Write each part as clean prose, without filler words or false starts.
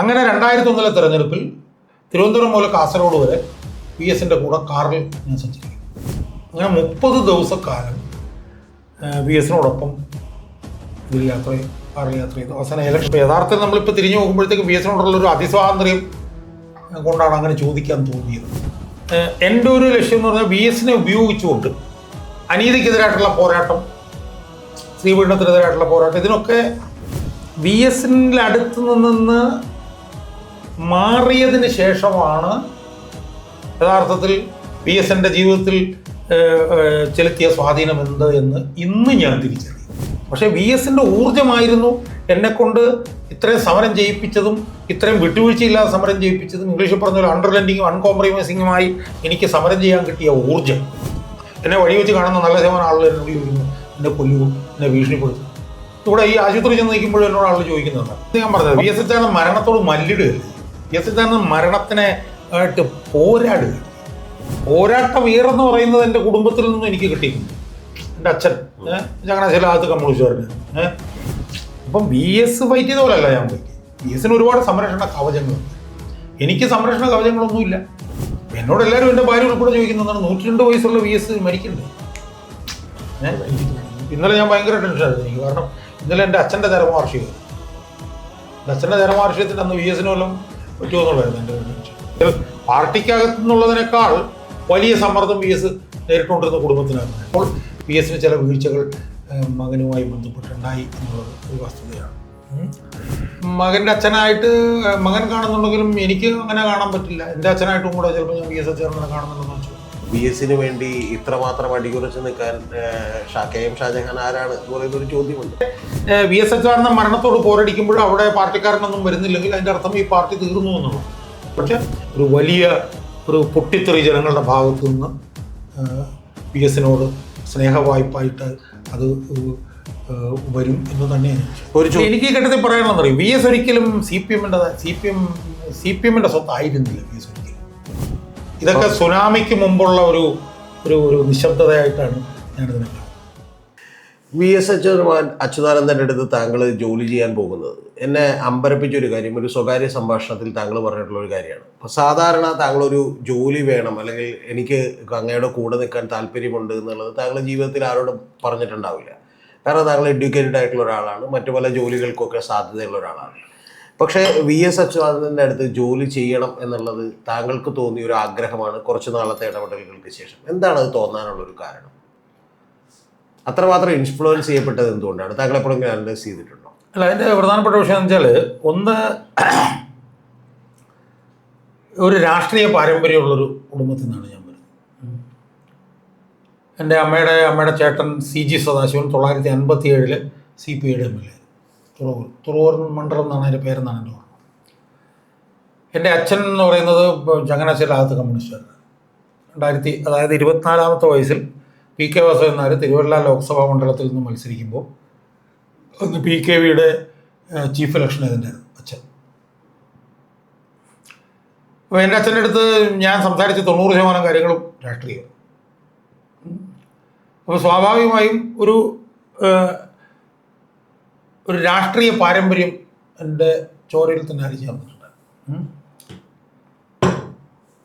അങ്ങനെ 2001 തെരഞ്ഞെടുപ്പിൽ തിരുവനന്തപുരം മുതൽ കാസർഗോഡ് വരെ വി എസിൻ്റെ കൂടെ കാറിൽ ഞാൻ സഞ്ചരിക്കും. അങ്ങനെ 30 ദിവസക്കാലം വി എസിനോടൊപ്പം കാറിൽ യാത്ര ചെയ്തു. അവസാനം ഇപ്പോൾ യഥാർത്ഥത്തിൽ നമ്മളിപ്പോൾ തിരിഞ്ഞു നോക്കുമ്പോഴത്തേക്ക് വി എസിനോടുള്ളൊരു അതിസ്വാതന്ത്ര്യം കൊണ്ടാണ് അങ്ങനെ ചോദിക്കാൻ തോന്നിയത്. എൻ്റെ ഒരു ലക്ഷ്യം എന്ന് പറഞ്ഞാൽ വി എസിനെ ഉപയോഗിച്ചുകൊണ്ട് അനീതിക്കെതിരായിട്ടുള്ള പോരാട്ടം, സ്ത്രീപീഡനത്തിനെതിരായിട്ടുള്ള പോരാട്ടം, ഇതിനൊക്കെ വി എസിൻ്റെ അടുത്ത് നിന്ന് മാറിയതിന് ശേഷമാണ് യഥാർത്ഥത്തിൽ വി എസിൻ്റെ ജീവിതത്തിൽ ചെലുത്തിയ സ്വാധീനം എന്ത് എന്ന് ഇന്ന് ഞാൻ തിരിച്ചറിയും. പക്ഷേ വി എസിൻ്റെ ഊർജ്ജമായിരുന്നു എന്നെക്കൊണ്ട് ഇത്രയും സമരം ചെയ്യിപ്പിച്ചതും ഇത്രയും വിട്ടുവീഴ്ചയില്ലാതെ സമരം ചെയ്യിപ്പിച്ചതും. ഇംഗ്ലീഷിൽ പറഞ്ഞ ഒരു അണ്ടർലെൻഡിങ്ങും അൺകോംപ്രമൈസിങ്ങുമായി എനിക്ക് സമരം ചെയ്യാൻ കിട്ടിയ ഊർജ്ജം. എന്നെ വഴി വെച്ച് കാണുന്ന നല്ല ശതമാനം ആളുകൾ എന്നോട് ചോദിക്കുന്നു, എന്നെ കൊല്ലുമോ, എന്നെ ഭീഷണിപ്പെടുത്തും. ഇവിടെ ഈ ആശുപത്രി ചെന്ന് നിൽക്കുമ്പോഴും എന്നോട് ആളുകൾ ചോദിക്കുന്നുണ്ട്. ഞാൻ പറഞ്ഞത് വി എസ് എച്ചാണ് മരണത്തോട് മല്ലിടുകയല്ലേ, വി എസ് എച്ചാണ് മരണത്തിനെ ആയിട്ട് പോരാടുക. പോരാട്ട വീറെന്ന് പറയുന്നത് എൻ്റെ കുടുംബത്തിൽ നിന്നും എനിക്ക് കിട്ടിയിട്ടുണ്ട്. എൻ്റെ അച്ഛൻ ചങ്ങനാശ്ശേരി ആദ്യത്തെ കമ്മ്യൂണിസ്റ്റുകാരന്. അപ്പം വി എസ് ഫൈറ്റ് ചെയ്ത പോലെയല്ല ഞാൻ ഫൈറ്റ്. വി എസിന് ഒരുപാട് സംരക്ഷണ കവചങ്ങളുണ്ട്, എനിക്ക് സംരക്ഷണ കവചങ്ങളൊന്നുമില്ല. എന്നോട് എല്ലാവരും എൻ്റെ ഭാര്യ ഉൾപ്പെടെ ചോദിക്കുന്നതാണ്, 102 വയസ്സുള്ള വി എസ് മരിക്കണ്ടേ? ഇന്നലെ ഞാൻ ഭയങ്കര ടെൻഷനായിരുന്നു എനിക്ക്. കാരണം ഇന്നലെ എൻ്റെ അച്ഛൻ്റെ ചരമവാർഷികം. എൻ്റെ അച്ഛൻ്റെ ചരമവാർഷികത്തിൻ്റെ അന്ന് വി എസിന് വല്ലതും പറ്റുമോ എന്നുള്ളതായിരുന്നു എൻ്റെ ടെൻഷൻ. പാർട്ടിക്കകത്തു നിന്നുള്ളതിനേക്കാൾ വലിയ സമ്മർദ്ദം വി എസ് നേരിട്ടുകൊണ്ടിരുന്ന കുടുംബത്തിനായിരുന്നു. അപ്പോൾ വി എസിന് ചില വീഴ്ചകൾ മകനുമായി ബന്ധപ്പെട്ടുണ്ടായി എന്നുള്ളത് ഒരു വസ്തുതയാണ്. മകൻ്റെ അച്ഛനായിട്ട് മകൻ കാണുന്നുണ്ടെങ്കിലും എനിക്ക് അങ്ങനെ കാണാൻ പറ്റില്ല. എൻ്റെ അച്ഛനായിട്ടും കൂടെ ചിലപ്പോൾ ഞാൻ വി എസ് ചേർന്ന് കാണുന്നുണ്ടെന്ന് വെച്ചു. വി എസിന് വേണ്ടി ഇത്രമാത്രം അടികുറച്ച് നിൽക്കാൻ കെ.എം. ഷാജഹാൻ ആരാണ് എന്ന് പറയുന്നൊരു ചോദ്യമുണ്ട്. വി എസ് എച്ച് മരണത്തോട് പോരടിക്കുമ്പോഴും അവിടെ പാർട്ടിക്കാരനൊന്നും വരുന്നില്ലെങ്കിൽ അതിൻ്റെ അർത്ഥം ഈ പാർട്ടി തീർന്നു എന്നുള്ളതാണ്. പക്ഷെ ഒരു വലിയ ഒരു പൊട്ടിത്തെറി ജനങ്ങളുടെ ഭാഗത്തു നിന്ന് വി എസിനോട് സ്നേഹവായ്പായിട്ട് അത് വരും എന്ന് തന്നെയാണ് എനിക്ക് ഈ ഘട്ടത്തിൽ പറയാനുള്ളതറിയും. വി എസ് ഒരിക്കലും സി പി എമ്മിൻ്റെ സ്വത്തായിരുന്നില്ല വി എസ് ഒരിക്കലും. ഇതൊക്കെ സുനാമിക്ക് മുമ്പുള്ള ഒരു നിശബ്ദതയായിട്ടാണ് ഞാനിതിനെ കാണുന്നത്. വി എസ് അച്യുതാനന്ദൻ്റെ അടുത്ത് താങ്കൾ ജോലി ചെയ്യാൻ പോകുന്നത് എന്നെ അമ്പരപ്പിച്ചൊരു കാര്യം, ഒരു സ്വകാര്യ സംഭാഷണത്തിൽ താങ്കൾ പറഞ്ഞിട്ടുള്ളൊരു കാര്യമാണ്. അപ്പോൾ സാധാരണ താങ്കളൊരു ജോലി വേണം, അല്ലെങ്കിൽ എനിക്ക് അങ്ങയുടെ കൂടെ നിൽക്കാൻ താല്പര്യമുണ്ട് എന്നുള്ളത് താങ്കൾ ജീവിതത്തിൽ ആരോടും പറഞ്ഞിട്ടുണ്ടാവില്ല. കാരണം താങ്കൾ എഡ്യൂക്കേറ്റഡ് ആയിട്ടുള്ള ഒരാളാണ്, മറ്റു പല ജോലികൾക്കൊക്കെ സാധ്യതയുള്ള ഒരാളാണ്. പക്ഷേ വി എസ് അച്യുതാനന്ദൻ്റെ അടുത്ത് ജോലി ചെയ്യണം എന്നുള്ളത് താങ്കൾക്ക് തോന്നിയ ഒരു ആഗ്രഹമാണ് കുറച്ച് നാളത്തെ ഇടപെടലുകൾക്ക് ശേഷം. എന്താണ് അത് തോന്നാനുള്ളൊരു കാരണം? അത്രമാത്രം ഇൻഫ്ലുവൻസ് ചെയ്യപ്പെട്ടത് എന്തുകൊണ്ടാണ്? താങ്കൾ എപ്പോഴെങ്കിലും അനലൈസ് ചെയ്തിട്ടുണ്ടോ? അല്ല, അതിൻ്റെ പ്രധാനപ്പെട്ട വിഷയം എന്ന് വെച്ചാൽ, ഒന്ന് ഒരു രാഷ്ട്രീയ പാരമ്പര്യമുള്ളൊരു കുടുംബത്തിൽ നിന്നാണ് ഞാൻ വരുന്നത്. എൻ്റെ അമ്മയുടെ ചേട്ടൻ CG സദാശിവൻ 1957 CPIയുടെ MLA, തുറവൂർ മണ്ഡലം എന്നാണ് അതിൻ്റെ പേരെന്നാണ് എൻ്റെ ഓർമ്മ. എൻ്റെ അച്ഛൻ എന്ന് പറയുന്നത് ചങ്ങനാശ്ശേരി ആദ്യത്തെ കമ്മ്യൂണിസ്റ്റുകാരനാണ്. 24ാമത്തെ വയസ്സിൽ PK വാസവൻ നായർ തിരുവല്ല ലോക്സഭാ മണ്ഡലത്തിൽ നിന്ന് മത്സരിക്കുമ്പോൾ അന്ന് PKVയുടെ ചീഫ് ഇലക്ഷൻ ഏജൻ്റായിരുന്നു അച്ഛൻ. അപ്പോൾ എൻ്റെ അച്ഛൻ്റെ അടുത്ത് ഞാൻ സംസാരിച്ച 90% കാര്യങ്ങളും രാഷ്ട്രീയം. അപ്പോൾ സ്വാഭാവികമായും ഒരു രാഷ്ട്രീയ പാരമ്പര്യം എൻ്റെ ചോരയിൽ തന്നെ അരിച്ചു തന്നിട്ടുണ്ട്.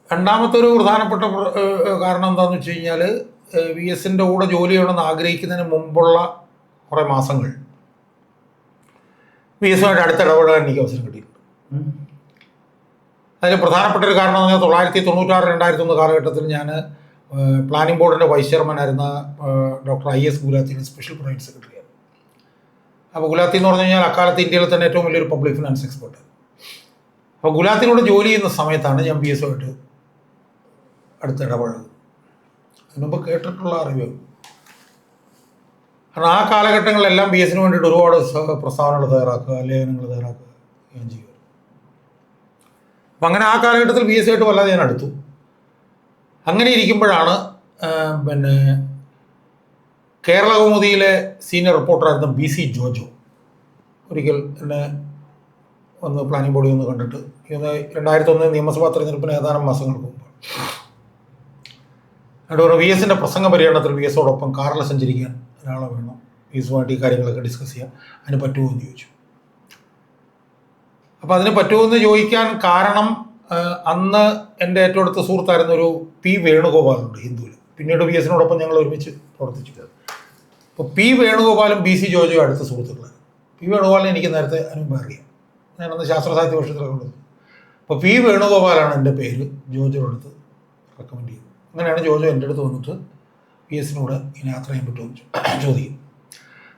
രണ്ടാമത്തെ ഒരു പ്രധാനപ്പെട്ട കാരണം എന്താണെന്ന് വെച്ച് കഴിഞ്ഞാൽ, വി എസിൻ്റെ കൂടെ ജോലി ചെയ്യണമെന്ന് ആഗ്രഹിക്കുന്നതിന് മുമ്പുള്ള കുറേ മാസങ്ങൾ വി എസുമായിട്ട് അടുത്തിടപെടാൻ എനിക്ക് അവസരം കിട്ടിയിട്ടുണ്ട്. അതിൽ പ്രധാനപ്പെട്ട ഒരു കാരണം എന്ന് പറഞ്ഞാൽ 1996-2001 കാലഘട്ടത്തിൽ ഞാൻ പ്ലാനിംഗ് ബോർഡിൻ്റെ വൈസ് ചെയർമാനായിരുന്ന ഡോക്ടർ IS ഗുലാത്തിയുടെ സ്പെഷ്യൽ പ്രൈവറ്റ് സെക്രട്ടറിയാണ്. അപ്പോൾ ഗുലാത്തി എന്ന് പറഞ്ഞു കഴിഞ്ഞാൽ അക്കാലത്ത് ഇന്ത്യയിലെ തന്നെ ഏറ്റവും വലിയൊരു പബ്ലിക് ഫിനാൻസ് എക്സ്പെർട്ട്. അപ്പോൾ ഗുലാത്തിനോട് ജോലി ചെയ്യുന്ന സമയത്താണ് ഞാൻ വി എസുമായിട്ട് അടുത്തിടപഴകുന്നത്. അതിനുമുമ്പ് കേട്ടിട്ടുള്ള അറിവ്. കാരണം ആ കാലഘട്ടങ്ങളിലെല്ലാം വി എസിന് വേണ്ടിയിട്ട് ഒരുപാട് പ്രസ്താവനകൾ തയ്യാറാക്കുക, ലേഖനങ്ങൾ തയ്യാറാക്കുക ഞാൻ ചെയ്യുക. അപ്പം അങ്ങനെ ആ കാലഘട്ടത്തിൽ വി എസുമായിട്ട് വല്ലാതെ ഞാൻ അടുത്തു. അങ്ങനെ ഇരിക്കുമ്പോഴാണ് കേരള കൗമുദിയിലെ സീനിയർ റിപ്പോർട്ടറായിരുന്ന BC ജോജോ ഒരിക്കൽ എന്നെ വന്ന് പ്ലാനിംഗ് ബോർഡിൽ നിന്ന് കണ്ടിട്ട് 2001 നിയമസഭാ തെരഞ്ഞെടുപ്പിന് ഏതാനും മാസങ്ങൾക്ക് മുമ്പ് അതുകൊണ്ട് വി എസിൻ്റെ പ്രസംഗ പര്യടനത്തിൽ വി എസോടൊപ്പം കാറിൽ സഞ്ചരിക്കാൻ ഒരാളെ വേണം, വി എസുമായിട്ട് ഈ കാര്യങ്ങളൊക്കെ ഡിസ്കസ് ചെയ്യാം, അതിന് പറ്റുമോ എന്ന് ചോദിച്ചു. അപ്പോൾ അതിന് പറ്റുമെന്ന് ചോദിക്കാൻ കാരണം അന്ന് എൻ്റെ ഏറ്റവും അടുത്ത സുഹൃത്തായിരുന്ന ഒരു പി വേണുഗോപാലുണ്ട് ഹിന്ദുവിൽ. പിന്നീട് വി എസിനോടൊപ്പം ഞങ്ങൾ ഒരുമിച്ച് പ്രവർത്തിച്ചു. അപ്പോൾ പി വേണുഗോപാലും ബി സി ജോർജും അടുത്ത സുഹൃത്തുക്കളാണ്. പി വേണുഗോപാലിനെ എനിക്ക് നേരത്തെ അനുഭവം അറിയാം. ഞാനന്ന് ശാസ്ത്ര സാഹിത്യ വർഷത്തിലൊക്കെ ഉള്ളത്. അപ്പോൾ പി വേണുഗോപാലാണ് എൻ്റെ പേര് ജോർജിയുടെ അടുത്ത് റെക്കമെൻഡ് ചെയ്തത്. അങ്ങനെയാണ് ജോർജ് എൻ്റെ അടുത്ത് വന്നിട്ട് വി എസിനോട് ഇങ്ങനെ യാത്ര ചെയ്യാൻ പറ്റുമോ ചോദിക്കും.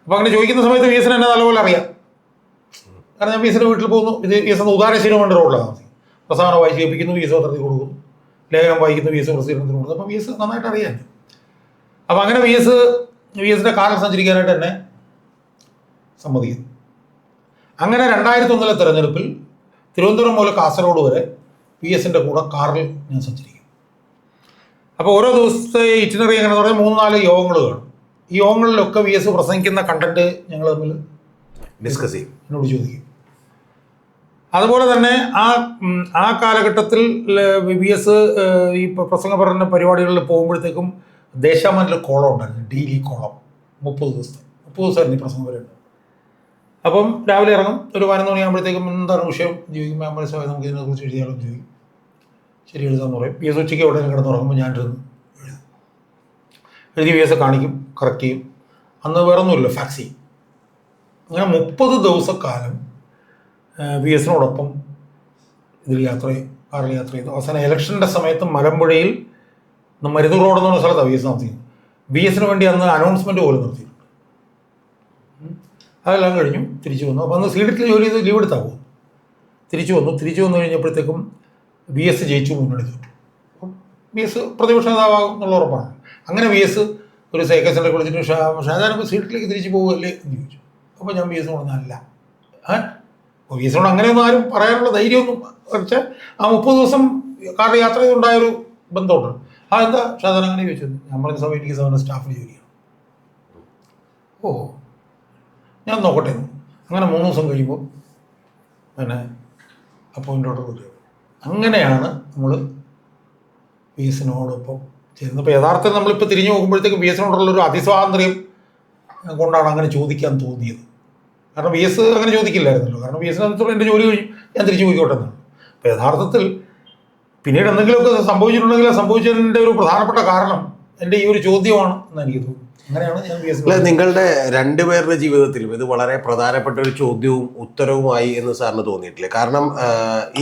അപ്പോൾ അങ്ങനെ ചോദിക്കുന്ന സമയത്ത് വി എസിന് എന്നെ നല്ലപോലെ അറിയാം. കാരണം ഞാൻ വി എസിൻ്റെ വീട്ടിൽ പോകുന്നു. ഇത് വി എസ് ഉദാരശീലമുണ്ട് റോഡിലാണ് താമസിക്കും. പ്രസാദനം വായിച്ച് കേൾപ്പിക്കുന്നു, വി എസ് പത്രത്തിൽ കൊടുക്കുന്നു, ലേഖനം വായിക്കുന്നു, വി എസ് പ്രസിദ്ധീകരണത്തിന് കൊടുക്കുന്നു. അപ്പോൾ വി എസ് നന്നായിട്ട് അറിയാൻ. അപ്പോൾ അങ്ങനെ വി എസിൻ്റെ കാറിൽ സഞ്ചരിക്കാനായിട്ട് എന്നെ സമ്മതിക്കുന്നു. അങ്ങനെ 2001 തെരഞ്ഞെടുപ്പിൽ തിരുവനന്തപുരം മുതൽ കാസർഗോഡ് വരെ വി എസിൻ്റെ കൂടെ കാറിൽ ഞാൻ സഞ്ചരിക്കും. അപ്പോൾ ഓരോ ദിവസത്തെ ഇറ്റിനറി എങ്ങനെയെന്ന് പറഞ്ഞാൽ 3-4 യോഗങ്ങൾ കാണും. ഈ യോഗങ്ങളിലൊക്കെ വി എസ് പ്രസംഗിക്കുന്ന കണ്ടന്റ് ഞങ്ങൾ തമ്മിൽ ഡിസ്കസ് ചെയ്യും, എന്നോട് ചോദിക്കും. അതുപോലെ തന്നെ ആ കാലഘട്ടത്തിൽ വി എസ് ഈ പ്രസംഗ പഠന പരിപാടികളിൽ പോകുമ്പോഴത്തേക്കും ദേശാമാനിൽ കോളം ഉണ്ടായിരുന്നു, ഡെയിലി കോളം. 30 ദിവസമായിരുന്നു ഈ പ്രസംഗം പരിപാടി. അപ്പം രാവിലെ ഇറങ്ങും, ഒരു 11 മണിയാകുമ്പോഴത്തേക്കും എന്താണ് വിഷയം ചോദിക്കും. മനസ്സിലായി നമുക്ക് ഇതിനെക്കുറിച്ച് എഴുതിയാലും ചോദിക്കും. ശരി എഴുതാമെന്ന് പറയും. വി എസ് ഉച്ചയ്ക്ക് എവിടെ കിടന്നുറങ്ങുമ്പോൾ ഞാൻ എഴുതി വി എസ് കാണിക്കും, കറക്റ്റ് ചെയ്യും. അന്ന് വേറെ ഒന്നുമില്ല, ഫാക്സ് ചെയ്യും. അങ്ങനെ 30 ദിവസക്കാലം വി എസിനോടൊപ്പം കാറിൽ യാത്ര ചെയ്തു. അവസാനം ഇലക്ഷൻ്റെ സമയത്ത് മലമ്പുഴയിൽ മരുത് റോഡ് എന്ന് പറഞ്ഞ സ്ഥലത്താണ് വി എസ് താമസിക്കുന്നത്. വി എസിന് വേണ്ടി അന്ന് അനൗൺസ്മെൻറ്റ് പോലും നിർത്തിയിട്ടുണ്ട്. അതെല്ലാം കഴിഞ്ഞു തിരിച്ചു വന്നു. അപ്പോൾ അന്ന് സീഡിറ്റിൽ ജോലി ചെയ്ത് ലീവ് എടുത്താൽ പോകും. തിരിച്ചു വന്നു കഴിഞ്ഞപ്പോഴത്തേക്കും വി എസ് ജയിച്ചു, മുന്നണി തോറ്റു. അപ്പം വി എസ് പ്രതിപക്ഷ നേതാവാകും എന്നുള്ള ഉറപ്പാണ്. അങ്ങനെ വി എസ് ഒരു സൈക്കസിനെ വിളിച്ചിട്ട് ഷാജാനപ്പോൾ സീഡിറ്റിലേക്ക് തിരിച്ചു പോകുമല്ലേ എന്ന് ചോദിച്ചു. അപ്പോൾ ഞാൻ വി എസിനോട് പറഞ്ഞല്ല, വി എസിനോട് അങ്ങനെയൊന്നും ആരും പറയാനുള്ള ധൈര്യമൊന്നും. പക്ഷേ ആ 30 ദിവസം കാറിൽ യാത്ര ചെയ്തുണ്ടായൊരു ബന്ധമുണ്ട്. എന്താ ഷാജാൻ അങ്ങനെ ചോദിച്ചത്? ഞാൻ പറഞ്ഞ സമയം എനിക്ക് സാറിന് സ്റ്റാഫിൽ ജോലിയാണ്. ഓ ഞാൻ നോക്കട്ടെ. അങ്ങനെ 3 ദിവസം കഴിയുമ്പോൾ പിന്നെ അപ്പോയിൻ്റ് ഓർഡർ കിട്ടുക. അങ്ങനെയാണ് നമ്മൾ വി എസിനോടൊപ്പം ചേരുന്നത്. അപ്പോൾ യഥാർത്ഥത്തിൽ നമ്മളിപ്പോൾ തിരിഞ്ഞു നോക്കുമ്പോഴത്തേക്ക് വി എസിനോടുള്ളൊരു അതിസ്വാതന്ത്ര്യം കൊണ്ടാണ് അങ്ങനെ ചോദിക്കാൻ തോന്നിയത്. കാരണം വി എസ് അങ്ങനെ ചോദിക്കില്ലായിരുന്നല്ലോ. കാരണം വി എസിനെ സംബന്ധിച്ചുള്ള എൻ്റെ ജോലി കഴിഞ്ഞു, ഞാൻ തിരിച്ചു പോയിക്കോട്ടെ എന്നാണ്. അപ്പോൾ യഥാർത്ഥത്തിൽ പിന്നീട് എന്തെങ്കിലുമൊക്കെ സംഭവിച്ചിട്ടുണ്ടെങ്കിൽ സംഭവിച്ചതിൻ്റെ ഒരു പ്രധാനപ്പെട്ട കാരണം എൻ്റെ ഈ ഒരു ചോദ്യമാണ് എന്ന് എനിക്ക് തോന്നുന്നു. അങ്ങനെയാണ് ഞാൻ വി എസ്. നിങ്ങളുടെ രണ്ടുപേരുടെ ജീവിതത്തിലും ഇത് വളരെ പ്രധാനപ്പെട്ട ഒരു ചോദ്യവും ഉത്തരവുമായി എന്ന് സാറിന് തോന്നിയിട്ടില്ലേ? കാരണം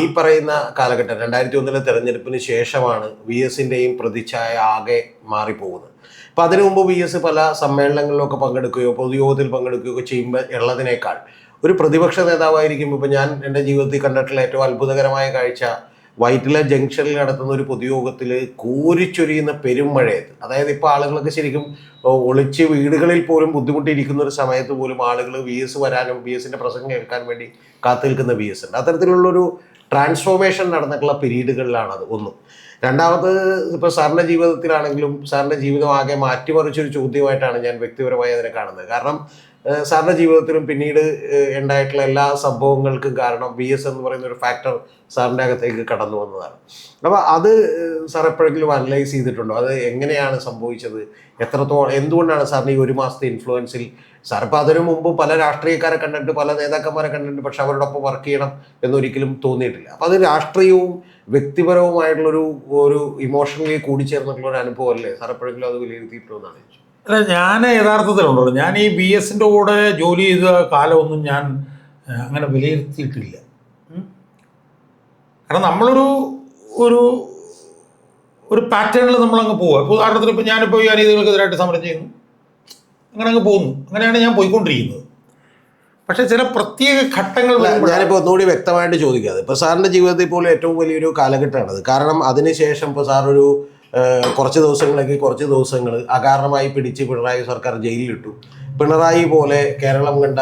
ഈ പറയുന്ന കാലഘട്ടം 2001 തെരഞ്ഞെടുപ്പിന് ശേഷമാണ് വി എസിൻ്റെയും പ്രതിച്ഛായ ആകെ മാറിപ്പോകുന്നത്. അപ്പം അതിനു മുമ്പ് വി എസ് പല സമ്മേളനങ്ങളിലൊക്കെ പങ്കെടുക്കുകയോ പൊതുയോഗത്തിൽ പങ്കെടുക്കുകയോ ചെയ്യുമ്പോൾ ഉള്ളതിനേക്കാൾ ഒരു പ്രതിപക്ഷ നേതാവായിരിക്കുമ്പോൾ ഇപ്പോൾ ഞാൻ എൻ്റെ ജീവിതത്തിൽ കണ്ടിട്ടുള്ള ഏറ്റവും അത്ഭുതകരമായ കാഴ്ച വൈറ്റില ജംഗ്ഷനിൽ നടത്തുന്ന ഒരു പൊതുയോഗത്തിൽ കോരിച്ചൊരിയുന്ന പെരുമഴയത്ത്, അതായത് ഇപ്പോൾ ആളുകളൊക്കെ ശരിക്കും ഒളിച്ച് വീടുകളിൽ പോലും ബുദ്ധിമുട്ടിയിരിക്കുന്ന ഒരു സമയത്ത് പോലും ആളുകൾ വി എസ് വരാനും വി എസിൻ്റെ പ്രസംഗം കേൾക്കാൻ വേണ്ടി കാത്തു നിൽക്കുന്ന വി എസ് ഉണ്ട്. അത്തരത്തിലുള്ളൊരു ട്രാൻസ്ഫോർമേഷൻ നടന്നിട്ടുള്ള പീരീഡുകളിലാണത് ഒന്ന്. രണ്ടാമത് ഇപ്പോൾ സാറിൻ്റെ ജീവിതത്തിലാണെങ്കിലും സാറിൻ്റെ ജീവിതം ആകെ മാറ്റിമറിച്ചൊരു ചോദ്യമായിട്ടാണ് ഞാൻ വ്യക്തിപരമായി അതിനെ കാണുന്നത്. കാരണം സാറിൻ്റെ ജീവിതത്തിലും പിന്നീട് ഉണ്ടായിട്ടുള്ള എല്ലാ സംഭവങ്ങൾക്കും കാരണം വി എസ് എന്ന് പറയുന്ന ഒരു ഫാക്ടർ സാറിൻ്റെ അകത്തേക്ക് കടന്നു വന്നതാണ്. അപ്പോൾ അത് സാർ എപ്പോഴെങ്കിലും അനലൈസ് ചെയ്തിട്ടുണ്ടോ? അത് എങ്ങനെയാണ് സംഭവിച്ചത്? എത്രത്തോളം എന്തുകൊണ്ടാണ് സാറിന് ഈ 1 മാസത്തെ ഇൻഫ്ലുവൻസിൽ സാർ ഇപ്പോൾ അതിനു മുമ്പ് പല രാഷ്ട്രീയക്കാരെ കണ്ടിട്ട് പല നേതാക്കന്മാരെ കണ്ടിട്ട് പക്ഷെ അവരോടൊപ്പം വർക്ക് ചെയ്യണം എന്നൊരിക്കലും തോന്നിയിട്ടില്ല. അപ്പോൾ അത് രാഷ്ട്രീയവും വ്യക്തിപരവുമായിട്ടുള്ളൊരു ഇമോഷണലി കൂടിച്ചേർന്നിട്ടുള്ള ഒരു അനുഭവം അല്ലേ? സാർ എപ്പോഴെങ്കിലും അത് വിലയിരുത്തിയിട്ടുണ്ടോ എന്നാണ് ചോദിച്ചത്. അല്ല, ഞാൻ യഥാർത്ഥത്തിലുണ്ടോ ഞാൻ ഈ ബി എസിൻ്റെ കൂടെ ജോലി ചെയ്ത കാലമൊന്നും ഞാൻ അങ്ങനെ വിലയിരുത്തിയിട്ടില്ല. കാരണം നമ്മളൊരു ഒരു ഒരു പാറ്റേണിൽ നമ്മളങ്ങ് പോവുക. ഇപ്പോൾ ഉദാഹരണത്തിന് ഇപ്പോൾ ഞാനിപ്പോൾ ഈ അനീതികൾക്കെതിരായിട്ട് സമരം ചെയ്യുന്നു, അങ്ങനെ അങ്ങ് പോകുന്നു. അങ്ങനെയാണ് ഞാൻ പോയിക്കൊണ്ടിരിക്കുന്നത്. പക്ഷേ ചില പ്രത്യേക ഘട്ടങ്ങൾ ഞാനിപ്പോൾ ഒന്നുകൂടി വ്യക്തമായിട്ട് ചോദിക്കാതെ, ഇപ്പോൾ സാറിൻ്റെ ജീവിതത്തിൽ പോലും ഏറ്റവും വലിയൊരു കാലഘട്ടമാണത്. കാരണം അതിനുശേഷം ഇപ്പോൾ സാറൊരു കുറച്ച് ദിവസങ്ങൾ അകാരണമായി പിടിച്ച് പിണറായി സർക്കാർ ജയിലിലിട്ടു. പിണറായി പോലെ കേരളം കണ്ട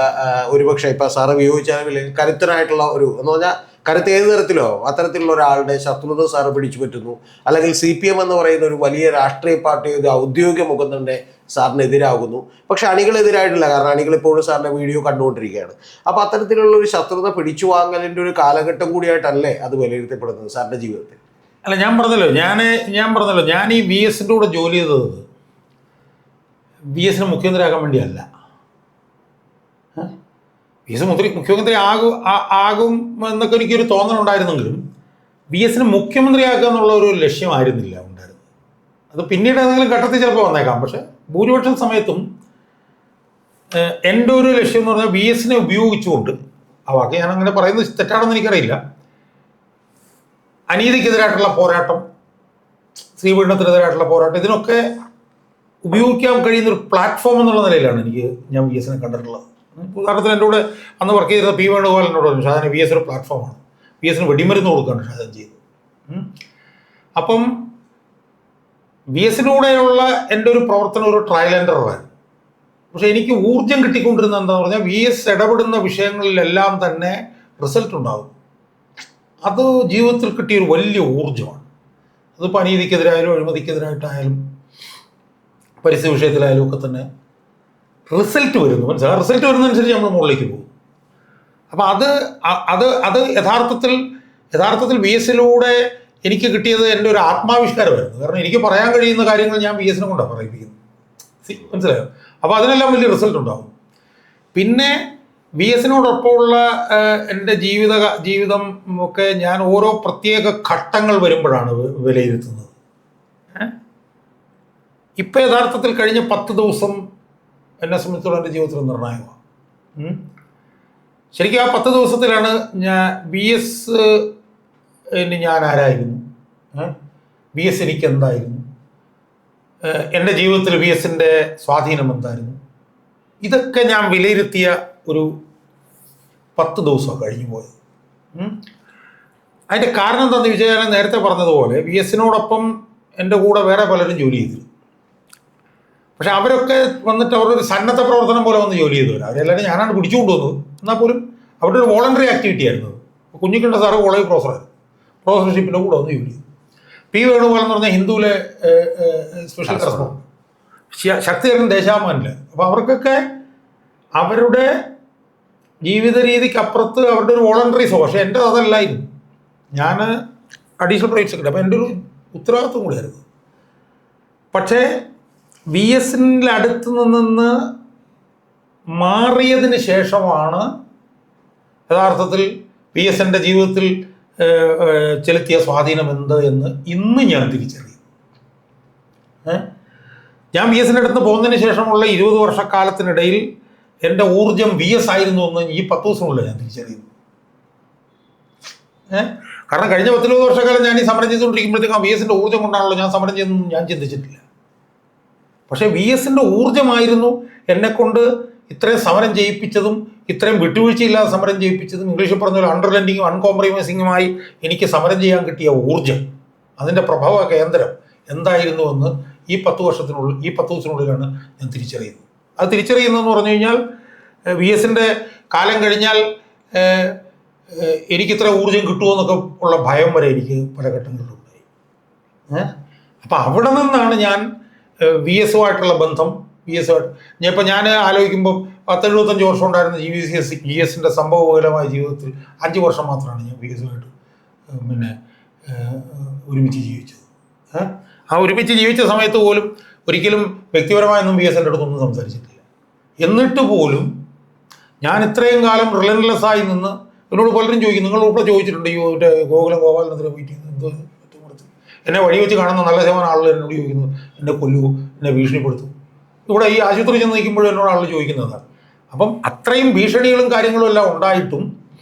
ഒരുപക്ഷെ ഇപ്പം സാറ് വിയോജിച്ചാൽ കരുത്തനായിട്ടുള്ള ഒരു എന്ന് പറഞ്ഞാൽ കരുത്ത് ഏത് തരത്തിലോ അത്തരത്തിലുള്ള ഒരാളുടെ ശത്രുത സാറ് പിടിച്ചു പറ്റുന്നു. അല്ലെങ്കിൽ CPM എന്ന് പറയുന്ന ഒരു വലിയ രാഷ്ട്രീയ പാർട്ടി ഒരു ഔദ്യോഗിക മുഖം തന്നെ സാറിനെതിരാകുന്നു. പക്ഷെ അണികളെതിരായിട്ടില്ല, കാരണം അണികൾ ഇപ്പോഴും സാറിൻ്റെ വീഡിയോ കണ്ടുകൊണ്ടിരിക്കുകയാണ്. അപ്പോൾ അത്തരത്തിലുള്ള ഒരു ശത്രുത പിടിച്ചു വാങ്ങലിൻ്റെ ഒരു കാലഘട്ടം കൂടിയായിട്ടല്ലേ അത് വിലയിരുത്തപ്പെടുന്നത് സാറിൻ്റെ ജീവിതത്തിൽ? അല്ല, ഞാൻ പറഞ്ഞല്ലോ ഞാൻ ഈ വി എസിൻ്റെ കൂടെ ജോലി ചെയ്തത് വി എസിനെ മുഖ്യമന്ത്രിയാക്കാൻ വേണ്ടിയല്ല. വി എസ് മുഖ്യമന്ത്രി ആകും എന്നൊക്കെ എനിക്കൊരു തോന്നലുണ്ടായിരുന്നെങ്കിലും വി എസിന് മുഖ്യമന്ത്രിയാക്കുക എന്നുള്ള ഒരു ലക്ഷ്യമായിരുന്നില്ല ഉണ്ടായിരുന്നത്. അത് പിന്നീട് ഏതെങ്കിലും ഘട്ടത്തിൽ ചിലപ്പോൾ വന്നേക്കാം. പക്ഷെ ഭൂരിപക്ഷം സമയത്തും എൻ്റെ ഒരു ലക്ഷ്യം എന്ന് പറഞ്ഞാൽ വി എസിനെ ഉപയോഗിച്ചുകൊണ്ട്, ആ വാക്ക് ഞാൻ അങ്ങനെ പറയുന്നത് തെറ്റാണെന്ന് എനിക്കറിയില്ല, അനീതിക്കെതിരായിട്ടുള്ള പോരാട്ടം, സ്ത്രീപീഡനത്തിനെതിരായിട്ടുള്ള പോരാട്ടം, ഇതിനൊക്കെ ഉപയോഗിക്കാൻ കഴിയുന്ന ഒരു പ്ലാറ്റ്ഫോം എന്നുള്ള നിലയിലാണ് ഞാൻ വി എസിനെ കണ്ടിട്ടുള്ളത്. ഉദാഹരണത്തിന് എൻ്റെ കൂടെ അന്ന് വർക്ക് ചെയ്തിരുന്ന പി വേണുഗോപാൽ എന്നോട് പറഞ്ഞു, ഷാജാൻ വി എസ് ഒരു പ്ലാറ്റ്ഫോമാണ്, വി എസിന് വെടിമരുന്ന് കൊടുക്കുകയാണ് ഷാജാൻ ചെയ്തത്. അപ്പം വി എസിലൂടെയുള്ള എൻ്റെ ഒരു പ്രവർത്തനം ഒരു ട്രയൽ ആൻഡ് എററായിരുന്നു. പക്ഷെ എനിക്ക് ഊർജം കിട്ടിക്കൊണ്ടിരുന്നത് എന്താണെന്ന് പറഞ്ഞാൽ വി എസ് ഇടപെടുന്ന വിഷയങ്ങളിലെല്ലാം തന്നെ റിസൾട്ട് ഉണ്ടാകും. അത് ജീവിതത്തിൽ കിട്ടിയൊരു വലിയ ഊർജ്ജമാണ്. അതിപ്പോൾ അനീതിക്കെതിരായാലും അഴിമതിക്കെതിരായിട്ടായാലും പരിസ്ഥിതി വിഷയത്തിലായാലും ഒക്കെ തന്നെ റിസൾട്ട് വരുന്നു. മനസ്സിലായി, റിസൾട്ട് വരുന്നതനുസരിച്ച് നമ്മൾ മുകളിലേക്ക് പോകും. അപ്പം അത് യഥാർത്ഥത്തിൽ വി എസിലൂടെ എനിക്ക് കിട്ടിയത് എൻ്റെ ഒരു ആത്മാവിഷ്കാരമായിരുന്നു. കാരണം എനിക്ക് പറയാൻ കഴിയുന്ന കാര്യങ്ങൾ ഞാൻ വി എസിനെ കൊണ്ടാണ് പറയിപ്പിക്കുന്നത്. മനസ്സിലായോ? അപ്പോൾ അതിനെല്ലാം വലിയ റിസൾട്ട് ഉണ്ടാകും. പിന്നെ വി എസിനോടൊപ്പമുള്ള എൻ്റെ ജീവിതം ഒക്കെ ഞാൻ ഓരോ പ്രത്യേക ഘട്ടങ്ങൾ വരുമ്പോഴാണ് വിലയിരുത്തുന്നത്. ഇപ്പം യഥാർത്ഥത്തിൽ കഴിഞ്ഞ 10 ദിവസം എന്നെ സംബന്ധിച്ചോളം എൻ്റെ ജീവിതത്തിൽ നിർണായകമാണ്. ശരിക്കും ആ 10 ദിവസത്തിലാണ് വി എസ് ഞാൻ ആരായിരുന്നു, വി എസ് എനിക്ക് എന്തായിരുന്നു, എൻ്റെ ജീവിതത്തിൽ വി എസിൻ്റെ സ്വാധീനം എന്തായിരുന്നു, ഇതൊക്കെ ഞാൻ വിലയിരുത്തിയ ഒരു 10 ദിവസമാണ് കഴിഞ്ഞു പോയത്. അതിൻ്റെ കാരണം എന്താണെന്ന് ചോദിച്ചാൽ ഞാൻ നേരത്തെ പറഞ്ഞതുപോലെ വി എസിനോടൊപ്പം എൻ്റെ കൂടെ വേറെ പലരും ജോലി ചെയ്തിരുന്നു. പക്ഷെ അവരൊക്കെ വന്നിട്ട് അവരുടെ ഒരു സന്നദ്ധ പ്രവർത്തനം പോലെ വന്ന് ജോലി ചെയ്തവർ. അവരെല്ലാവരും ഞാനാണ് പിടിച്ചു കൊണ്ടുവന്നത്. എന്നാൽ പോലും അവരുടെ ഒരു വോളണ്ടറി ആക്ടിവിറ്റി ആയിരുന്നു. കുഞ്ഞിക്കണ്ട സാറ് കോളേജ് പ്രൊഫസറായിരുന്നു, പ്രൊഫസർഷിപ്പിൻ്റെ കൂടെ വന്ന് ജോലി ചെയ്തു. പി വേണുഗോപാൽ എന്ന് പറഞ്ഞാൽ ഹിന്ദുവിലെ സ്പെഷ്യൽ കറസ്പോണ്ടന്റ്, ശക്തിധരൻ ദേശാഭിമാനില്ല. അപ്പോൾ അവർക്കൊക്കെ അവരുടെ ജീവിത രീതിക്ക് അപ്പുറത്ത് അവരുടെ ഒരു വോളണ്ടറി പക്ഷേ എൻ്റെ അതല്ലായിരുന്നു. ഞാൻ അഡീഷണൽ പ്രൈവറ്റ് സെക്രട്ടറി, അപ്പോൾ എൻ്റെ ഒരു ഉത്തരവാദിത്വം കൂടിയായിരുന്നു. പക്ഷേ വി എസിൻ്റെ അടുത്ത് നിന്ന് മാറിയതിന് ശേഷമാണ് യഥാർത്ഥത്തിൽ വി എസിൻ്റെ ജീവിതത്തിൽ ചെലുത്തിയ സ്വാധീനം എന്ത് എന്ന് ഇന്ന് ഞാൻ തിരിച്ചറിയും. ഞാൻ വി എസിൻ്റെ അടുത്ത് പോകുന്നതിന് ശേഷമുള്ള 20 വർഷക്കാലത്തിനിടയിൽ എൻ്റെ ഊർജം വി എസ് ആയിരുന്നു എന്ന് ഈ 10 ദിവസമുള്ള ഞാൻ തിരിച്ചറിയുന്നു. കാരണം കഴിഞ്ഞ 10-20 വർഷക്കാലം ഞാൻ ഈ സമരം ചെയ്തുകൊണ്ടിരിക്കുമ്പോഴത്തേക്കും വി എസിൻ്റെ ഊർജ്ജം കൊണ്ടാണല്ലോ ഞാൻ സമരം ചെയ്യുന്നതെന്ന് ഞാൻ ചിന്തിച്ചിട്ടില്ല. പക്ഷേ വി എസിൻ്റെ ഊർജ്ജമായിരുന്നു എന്നെക്കൊണ്ട് ഇത്രയും സമരം ചെയ്യിപ്പിച്ചതും ഇത്രയും വിട്ടുവീഴ്ചയില്ലാതെ സമരം ചെയ്യിപ്പിച്ചതും. ഇംഗ്ലീഷിൽ പറഞ്ഞ പോലെ അണ്ടർലെൻഡിങ്ങും അൺകോംപ്രമൈസിങ്ങുമായി എനിക്ക് സമരം ചെയ്യാൻ കിട്ടിയ ഊർജ്ജം, അതിൻ്റെ പ്രഭവ കേന്ദ്രം എന്തായിരുന്നുവെന്ന് ഈ 10 ദിവസത്തിനുള്ളിലാണ് ഞാൻ തിരിച്ചറിയുന്നത്. അത് തിരിച്ചറിയുന്നതെന്ന് പറഞ്ഞു കഴിഞ്ഞാൽ വി എസിൻ്റെ കാലം കഴിഞ്ഞാൽ എനിക്കിത്ര ഊർജ്ജം കിട്ടുമോ എന്നൊക്കെ ഉള്ള ഭയം വരെ എനിക്ക് പല ഘട്ടങ്ങളിലും ഉണ്ടായി. അപ്പം അവിടെ നിന്നാണ് ഞാൻ വി എസുമായിട്ടുള്ള ബന്ധം, ഞാൻ ആലോചിക്കുമ്പോൾ 10-75 വർഷം ഉണ്ടായിരുന്ന ജി എസിൻ്റെ സംഭവബഹുലമായ ജീവിതത്തിൽ 5 വർഷം മാത്രമാണ് ഞാൻ വി എസുമായിട്ട് ഒരുമിച്ച് ജീവിച്ചത്. ആ ഒരുമിച്ച് ജീവിച്ച സമയത്ത് പോലും ഒരിക്കലും വ്യക്തിപരമായൊന്നും വി എസിൻ്റെ അടുത്തൊന്നും സംസാരിച്ചിട്ടില്ല. എന്നിട്ട് പോലും ഞാൻ ഇത്രയും കാലം റിലൻലെസ് ആയി നിന്ന് എന്നോട് പലരും ചോദിക്കും, നിങ്ങൾ ഇവിടെ ചോദിച്ചിട്ടുണ്ട് ഈ ഗോകുലം ഗോപാലനെതിരെ പോയിട്ട് എന്തോ എന്നെ വഴി വെച്ച് കാണുന്ന നല്ല ശതമാനം ആളുകൾ എന്നോട് ചോദിക്കുന്നു, എന്നെ കൊല്ലുമോ, എന്നെ ഭീഷണിപ്പെടുത്തും. ഇവിടെ ഈ ആശുപത്രി ചെന്ന് നിൽക്കുമ്പോഴും എന്നോട് ആളുകൾ ചോദിക്കുന്നതാണ്. അപ്പം അത്രയും ഭീഷണികളും കാര്യങ്ങളും എല്ലാം ഉണ്ടായിട്ടും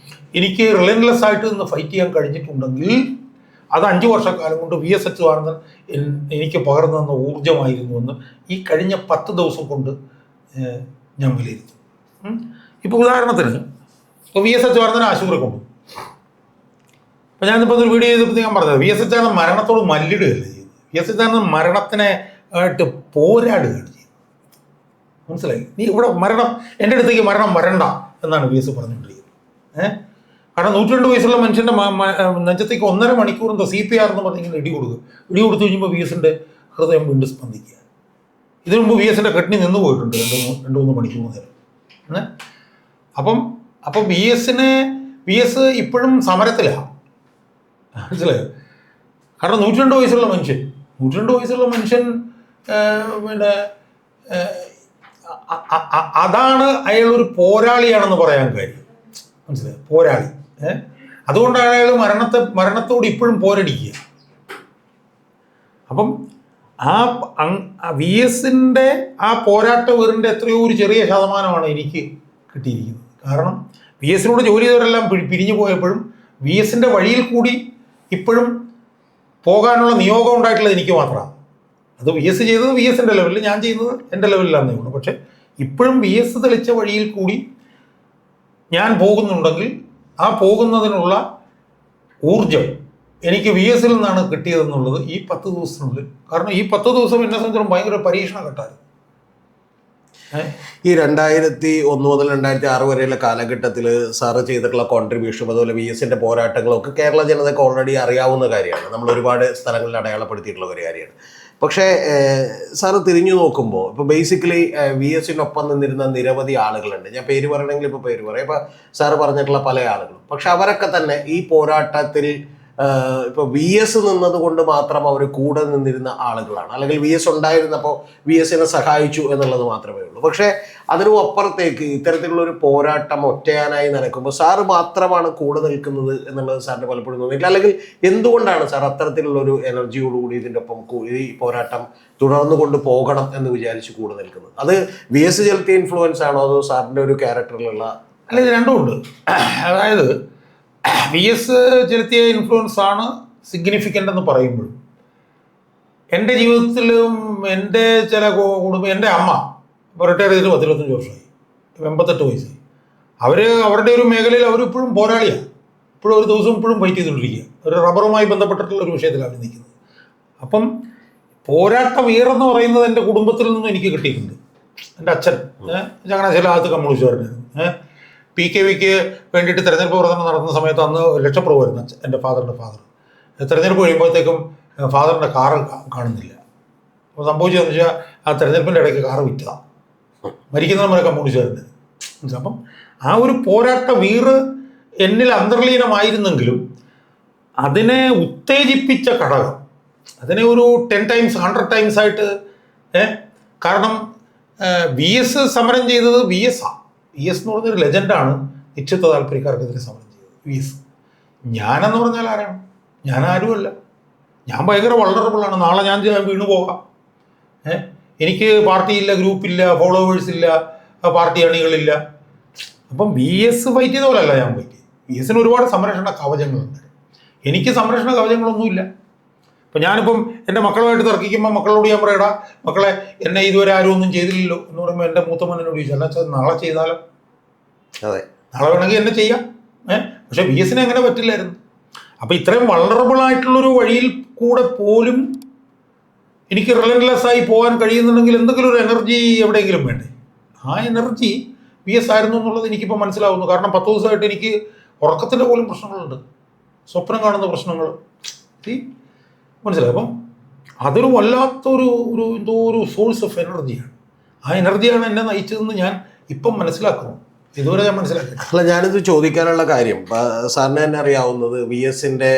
എനിക്ക് റിലൻലെസ് ആയിട്ട് നിന്ന് ഫൈറ്റ് ചെയ്യാൻ കഴിഞ്ഞിട്ടുണ്ടെങ്കിൽ അത് 5 വർഷക്കാലം കൊണ്ട് വി എസ് അച്യുതാനന്ദൻ എനിക്ക് പകർന്നു തന്ന ഊർജ്ജമായിരുന്നുവെന്ന് ഈ കഴിഞ്ഞ 10 ദിവസം കൊണ്ട് ഞാൻ വിലയിരുത്തും. ഇപ്പോൾ ഉദാഹരണത്തിന് വി എസ് അച്യുതാനന്ദൻ ആശുപത്രി കൊണ്ടു. അപ്പോൾ ഞാനിപ്പോൾ ഒരു വീഡിയോ ചെയ്തപ്പോൾ ഞാൻ പറഞ്ഞത് വി എസ് അച്യുതാനന്ദൻ മരണത്തോട് മല്ലിടുകയല്ല ചെയ്യുന്നത്. വി എസ് അച്യുതാനന്ദൻ മരണത്തിനെ ആയിട്ട് പോരാടുകയാണ് ചെയ്യുന്നത്. മനസ്സിലായി? നീ ഇവിടെ മരണം, എൻ്റെ അടുത്തേക്ക് മരണം വരണ്ട എന്നാണ് വി എസ് പറഞ്ഞുകൊണ്ടിരിക്കുന്നത്. കാരണം 102 വയസ്സുള്ള മനുഷ്യൻ്റെ നെഞ്ചത്തേക്ക് 1.5 മണിക്കൂർ എന്തോ CPR എന്ന് പറഞ്ഞിങ്ങനെ ഇടി കൊടുത്തു കഴിഞ്ഞപ്പോൾ വി എസിൻ്റെ ഹൃദയം വീണ്ടും സ്പന്ദിക്കുക. ഇതിനു മുമ്പ് വി എസിൻ്റെ കെട്ടിനി നിന്ന് പോയിട്ടുണ്ട് 2-3 മണിക്കൂർ നേരം. അപ്പം വി എസ് ഇപ്പോഴും സമരത്തിലാണ്. മനസ്സിലായോ? കാരണം 102 വയസ്സുള്ള മനുഷ്യൻ അതാണ് അയാൾ ഒരു പോരാളിയാണെന്ന് പറയാൻ കാര്യം. മനസ്സിലായി? പോരാളി. അതുകൊണ്ടാണ് അയാൾ മരണത്തോട് ഇപ്പോഴും പോരടിക്കുക. അപ്പം വി എസിൻ്റെ ആ പോരാട്ട വീറിൻ്റെ എത്രയോ ഒരു ചെറിയ ശതമാനമാണ് എനിക്ക് കിട്ടിയിരിക്കുന്നത്. കാരണം വി എസിനോട് ജോലി ചെയ്തവരെല്ലാം പിരിഞ്ഞു പോയപ്പോഴും വി എസിൻ്റെ വഴിയിൽ കൂടി ഇപ്പോഴും പോകാനുള്ള നിയോഗം ഉണ്ടായിട്ടുള്ളത് എനിക്ക് മാത്രമാണ്. അത് വി എസ് ചെയ്തത് വി എസിൻ്റെ ലെവലിൽ, ഞാൻ ചെയ്യുന്നത് എൻ്റെ ലെവലിലാണെന്നേ ഉള്ളൂ. പക്ഷെ ഇപ്പോഴും വി എസ് തെളിച്ച വഴിയിൽ കൂടി ഞാൻ പോകുന്നുണ്ടെങ്കിൽ ആ പോകുന്നതിനുള്ള ഊർജം എനിക്ക് വി എസിൽ നിന്നാണ് കിട്ടിയതെന്നുള്ളത് ഈ 10 ദിവസത്തിനുള്ളിൽ. കാരണം ഈ 10 ദിവസം എന്നെ സംബന്ധിച്ചിടത്തോളം ഭയങ്കര പരീക്ഷണ ഘട്ടമായിരുന്നു. ഈ 2001 മുതൽ 2006 വരെയുള്ള കാലഘട്ടത്തിൽ സാറ് ചെയ്തിട്ടുള്ള കോൺട്രിബ്യൂഷൻ, അതുപോലെ വി എസിൻ്റെ പോരാട്ടങ്ങളും ഒക്കെ കേരള ജനതയ്ക്ക് ഓൾറെഡി അറിയാവുന്ന കാര്യമാണ്. നമ്മൾ ഒരുപാട് സ്ഥലങ്ങളിൽ അടയാളപ്പെടുത്തിയിട്ടുള്ള ഒരു കാര്യമാണ്. പക്ഷേ സാറ് തിരിഞ്ഞു നോക്കുമ്പോൾ ഇപ്പോൾ ബേസിക്കലി വി എസിനൊപ്പം നിന്നിരുന്ന നിരവധി ആളുകളുണ്ട്. ഞാൻ പേര് പറയണമെങ്കിൽ ഇപ്പോൾ പേര് പറയാം. ഇപ്പോൾ സാറ് പറഞ്ഞിട്ടുള്ള പല ആളുകളും. പക്ഷെ അവരൊക്കെ തന്നെ ഈ പോരാട്ടത്തിൽ ഇപ്പോൾ വി എസ് നിന്നത് കൊണ്ട് മാത്രം അവർ കൂടെ നിന്നിരുന്ന ആളുകളാണ്. അല്ലെങ്കിൽ വി എസ് ഉണ്ടായിരുന്നപ്പോൾ വി എസിനെ സഹായിച്ചു എന്നുള്ളത് മാത്രമേ ഉള്ളൂ. പക്ഷേ അതിനും അപ്പുറത്തേക്ക് ഇത്തരത്തിലുള്ളൊരു പോരാട്ടം ഒറ്റയാനായി നടക്കുമ്പോൾ സാറ് മാത്രമാണ് കൂടെ നിൽക്കുന്നത് എന്നുള്ളത് സാറിന് പലപ്പോഴും തോന്നിയിട്ടില്ല. അല്ലെങ്കിൽ എന്തുകൊണ്ടാണ് സാർ അത്തരത്തിലുള്ളൊരു എനർജിയോടുകൂടി ഇതിൻ്റെ ഒപ്പം ഈ പോരാട്ടം തുടർന്നു കൊണ്ട് പോകണം എന്ന് വിചാരിച്ച് കൂടെ നിൽക്കുന്നത്? അത് വി എസ് ചെലുത്തിയ ഇൻഫ്ലുവൻസ് ആണോ അതോ സാറിൻ്റെ ഒരു ക്യാരക്ടറിലുള്ള? അല്ല, ഇത് രണ്ടും ഉണ്ട്. അതായത് വി എസ് ചെലുത്തിയ ഇൻഫ്ലുവൻസ് ആണ് സിഗ്നിഫിക്കൻ്റ് എന്ന് പറയുമ്പോഴും എൻ്റെ ജീവിതത്തിലും എൻ്റെ ചില കുടുംബം, എൻ്റെ അമ്മ റിട്ടയർ ചെയ്തിട്ട് 10-25 വർഷമായി, 88 വയസ്സായി. അവരുടെ ഒരു മേഖലയിൽ അവരിപ്പോഴും പോരാളിയാണ്. ഇപ്പോഴും ഒരു ദിവസം ഇപ്പോഴും ഫൈറ്റ് ചെയ്തുകൊണ്ടിരിക്കുക. ഒരു റബ്ബറുമായി ബന്ധപ്പെട്ടിട്ടുള്ള ഒരു വിഷയത്തിലാണ് നിൽക്കുന്നത്. അപ്പം പോരാട്ട വീറെന്ന് പറയുന്നത് എൻ്റെ കുടുംബത്തിൽ നിന്നും എനിക്ക് കിട്ടിയിട്ടുണ്ട്. എൻ്റെ അച്ഛൻ ചങ്ങനാശ്ശേരി ആദ്യത്തെ കമ്മ്യൂണിസ്റ്റുകാരനായിരുന്നു. PKVക്ക് വേണ്ടിയിട്ട് തെരഞ്ഞെടുപ്പ് പ്രവർത്തനം നടത്തുന്ന സമയത്ത് അന്ന് ലക്ഷപ്രഭുവായിരുന്നു എൻ്റെ ഫാദറിൻ്റെ ഫാദർ. തെരഞ്ഞെടുപ്പ് കഴിയുമ്പോഴത്തേക്കും ഫാദറിൻ്റെ കാറ് കാണുന്നില്ല. അപ്പോൾ സംഭവിച്ചതെന്ന് വെച്ചാൽ ആ തെരഞ്ഞെടുപ്പിൻ്റെ ഇടയ്ക്ക് കാറ് വിറ്റതാണ്. മരിക്കുന്നവരെ വരെ കമ്മ്യൂണിസ്റ്റുകാരന്. അപ്പം ആ ഒരു പോരാട്ട വീറ് എന്നിൽ അന്തർലീനമായിരുന്നെങ്കിലും അതിനെ ഉത്തേജിപ്പിച്ച ഘടകം, അതിനെ ഒരു 10 ടൈംസ് 100 ടൈംസ് ആയിട്ട് കാരണം വി എസ് സമരം ചെയ്തത് വി എസ് ആണ്. വി എസ് എന്ന് പറഞ്ഞൊരു ലെജൻഡാണ് നിശ്ചിത താല്പര്യക്കാർക്കെതിരെ സമരം ചെയ്തത് വി എസ്. ഞാനെന്ന് പറഞ്ഞാൽ ആരാണ്? ഞാൻ ആരുമല്ല. ഞാൻ ഭയങ്കര വൾണറബിളാണ്. നാളെ ഞാൻ വീണു പോകാം. എനിക്ക് പാർട്ടിയില്ല, ഗ്രൂപ്പില്ല, ഫോളോവേഴ്സ് ഇല്ല, പാർട്ടി അണികളില്ല. അപ്പം വി എസ് ഫൈറ്റ് ചെയ്ത പോലെയല്ല ഞാൻ ഫൈറ്റ് ചെയ്തു. വി എസിന് ഒരുപാട് സംരക്ഷണ കവചങ്ങളുണ്ട്. എനിക്ക് സംരക്ഷണ കവചങ്ങളൊന്നുമില്ല. അപ്പം ഞാനിപ്പം എൻ്റെ മക്കളുമായിട്ട് തർക്കിക്കുമ്പോൾ മക്കളോട് ഞാൻ പറയടാ മക്കളെ, എന്നെ ഇതുവരെ ആരും ഒന്നും ചെയ്തില്ലല്ലോ എന്ന് പറയുമ്പോൾ എൻ്റെ മൂത്തമ്മനോട് ചോദിച്ചു, അല്ല നാളെ ചെയ്താലോ? അതെ, നാളെ വേണമെങ്കിൽ എന്നെ ചെയ്യാം. പക്ഷെ വി എസിനെ അങ്ങനെ പറ്റില്ലായിരുന്നു. അപ്പം ഇത്രയും വൾണറബിൾ ആയിട്ടുള്ളൊരു വഴിയിൽ കൂടെ പോലും എനിക്ക് റിലൻലെസ് ആയി പോകാൻ കഴിയുന്നുണ്ടെങ്കിൽ എന്തെങ്കിലും ഒരു എനർജി എവിടെയെങ്കിലും വേണ്ടേ? ആ എനർജി വി എസ് ആയിരുന്നു എന്നുള്ളത് എനിക്കിപ്പോൾ മനസ്സിലാവുന്നു. കാരണം 10 ദിവസമായിട്ട് എനിക്ക് ഉറക്കത്തിൻ്റെ പോലും പ്രശ്നങ്ങളുണ്ട്, സ്വപ്നം കാണുന്ന പ്രശ്നങ്ങൾ. മനസ്സിലായി? അപ്പം അതൊരു വല്ലാത്തൊരു എന്തോ ഒരു സോഴ്സ് ഓഫ് എനർജിയാണ്. ആ എനർജിയാണ് എന്നെ നയിച്ചതെന്ന് ഞാൻ ഇപ്പം മനസ്സിലാക്കുന്നു. ഇതുവരെ ഞാൻ മനസ്സിലാക്കി. അല്ല, ഞാനിത് ചോദിക്കാനുള്ള കാര്യം സാറിന് തന്നെ അറിയാവുന്നത് വി എസിൻ്റെ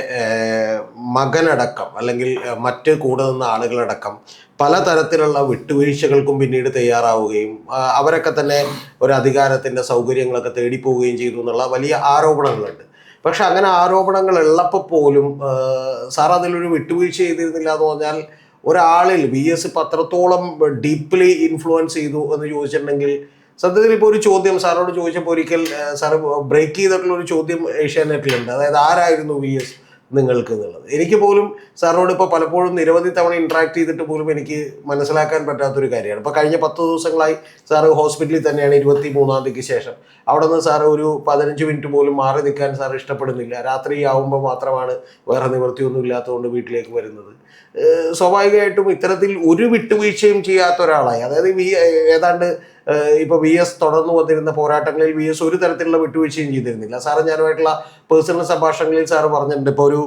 മകനടക്കം അല്ലെങ്കിൽ മറ്റ് കൂടെ നിന്ന ആളുകളടക്കം പലതരത്തിലുള്ള വിട്ടുവീഴ്ചകൾക്കും പിന്നീട് തയ്യാറാവുകയും അവരൊക്കെ തന്നെ ഒരു അധികാരത്തിൻ്റെ സൗകര്യങ്ങളൊക്കെ തേടിപ്പോവുകയും ചെയ്തു എന്നുള്ള വലിയ ആരോപണങ്ങളുണ്ട്. പക്ഷെ അങ്ങനെ ആരോപണങ്ങൾ ഉള്ളപ്പോൾ പോലും സാർ അതിലൊരു വിട്ടുവീഴ്ച ചെയ്തിരുന്നില്ല എന്ന് പറഞ്ഞാൽ ഒരാളിൽ വി എസ് പത്രത്തോളം ഡീപ്ലി ഇൻഫ്ലുവൻസ് ചെയ്തു എന്ന് ചോദിച്ചിട്ടുണ്ടെങ്കിൽ സത്യത്തിൽ ഇപ്പോൾ ഒരു ചോദ്യം സാറോട് ചോദിച്ചപ്പോൾ ഒരിക്കൽ സാറ് ബ്രേക്ക് ചെയ്തിട്ടുള്ള ഒരു ചോദ്യം ഏഷ്യാനെറ്റിലുണ്ട്. അതായത് ആരായിരുന്നു വി എസ് നിങ്ങൾക്ക് എന്നുള്ളത്. എനിക്ക് പോലും സാറിനോട് ഇപ്പോൾ പലപ്പോഴും നിരവധി തവണ ഇൻട്രാക്ട് ചെയ്തിട്ട് പോലും എനിക്ക് മനസ്സിലാക്കാൻ പറ്റാത്തൊരു കാര്യമാണ്. ഇപ്പോൾ കഴിഞ്ഞ 10 ദിവസങ്ങളായി സാറ് ഹോസ്പിറ്റലിൽ തന്നെയാണ്. 23-ാം തീയതിക്ക് ശേഷം അവിടെ നിന്ന് സാറ് ഒരു 15 മിനിറ്റ് പോലും മാറി നിൽക്കാൻ സാർ ഇഷ്ടപ്പെടുന്നില്ല. രാത്രി ആവുമ്പോൾ മാത്രമാണ് വേറെ നിവൃത്തിയൊന്നും ഇല്ലാത്തതുകൊണ്ട് വീട്ടിലേക്ക് വരുന്നത്. സ്വാഭാവികമായിട്ടും ഇത്തരത്തിൽ ഒരു വിട്ടുവീഴ്ചയും ചെയ്യാത്ത ഒരാളായി, അതായത് ഏതാണ്ട് ഇപ്പോൾ വി എസ് തുടർന്നു വന്നിരുന്ന പോരാട്ടങ്ങളിൽ വി എസ് ഒരു തരത്തിലുള്ള വിട്ടുവീഴ്ചയും ചെയ്തിരുന്നില്ല. സാറ് ഞാനുമായിട്ടുള്ള പേഴ്സണൽ സംഭാഷണങ്ങളിൽ സാറ് പറഞ്ഞിട്ടുണ്ട്, ഇപ്പോൾ ഒരു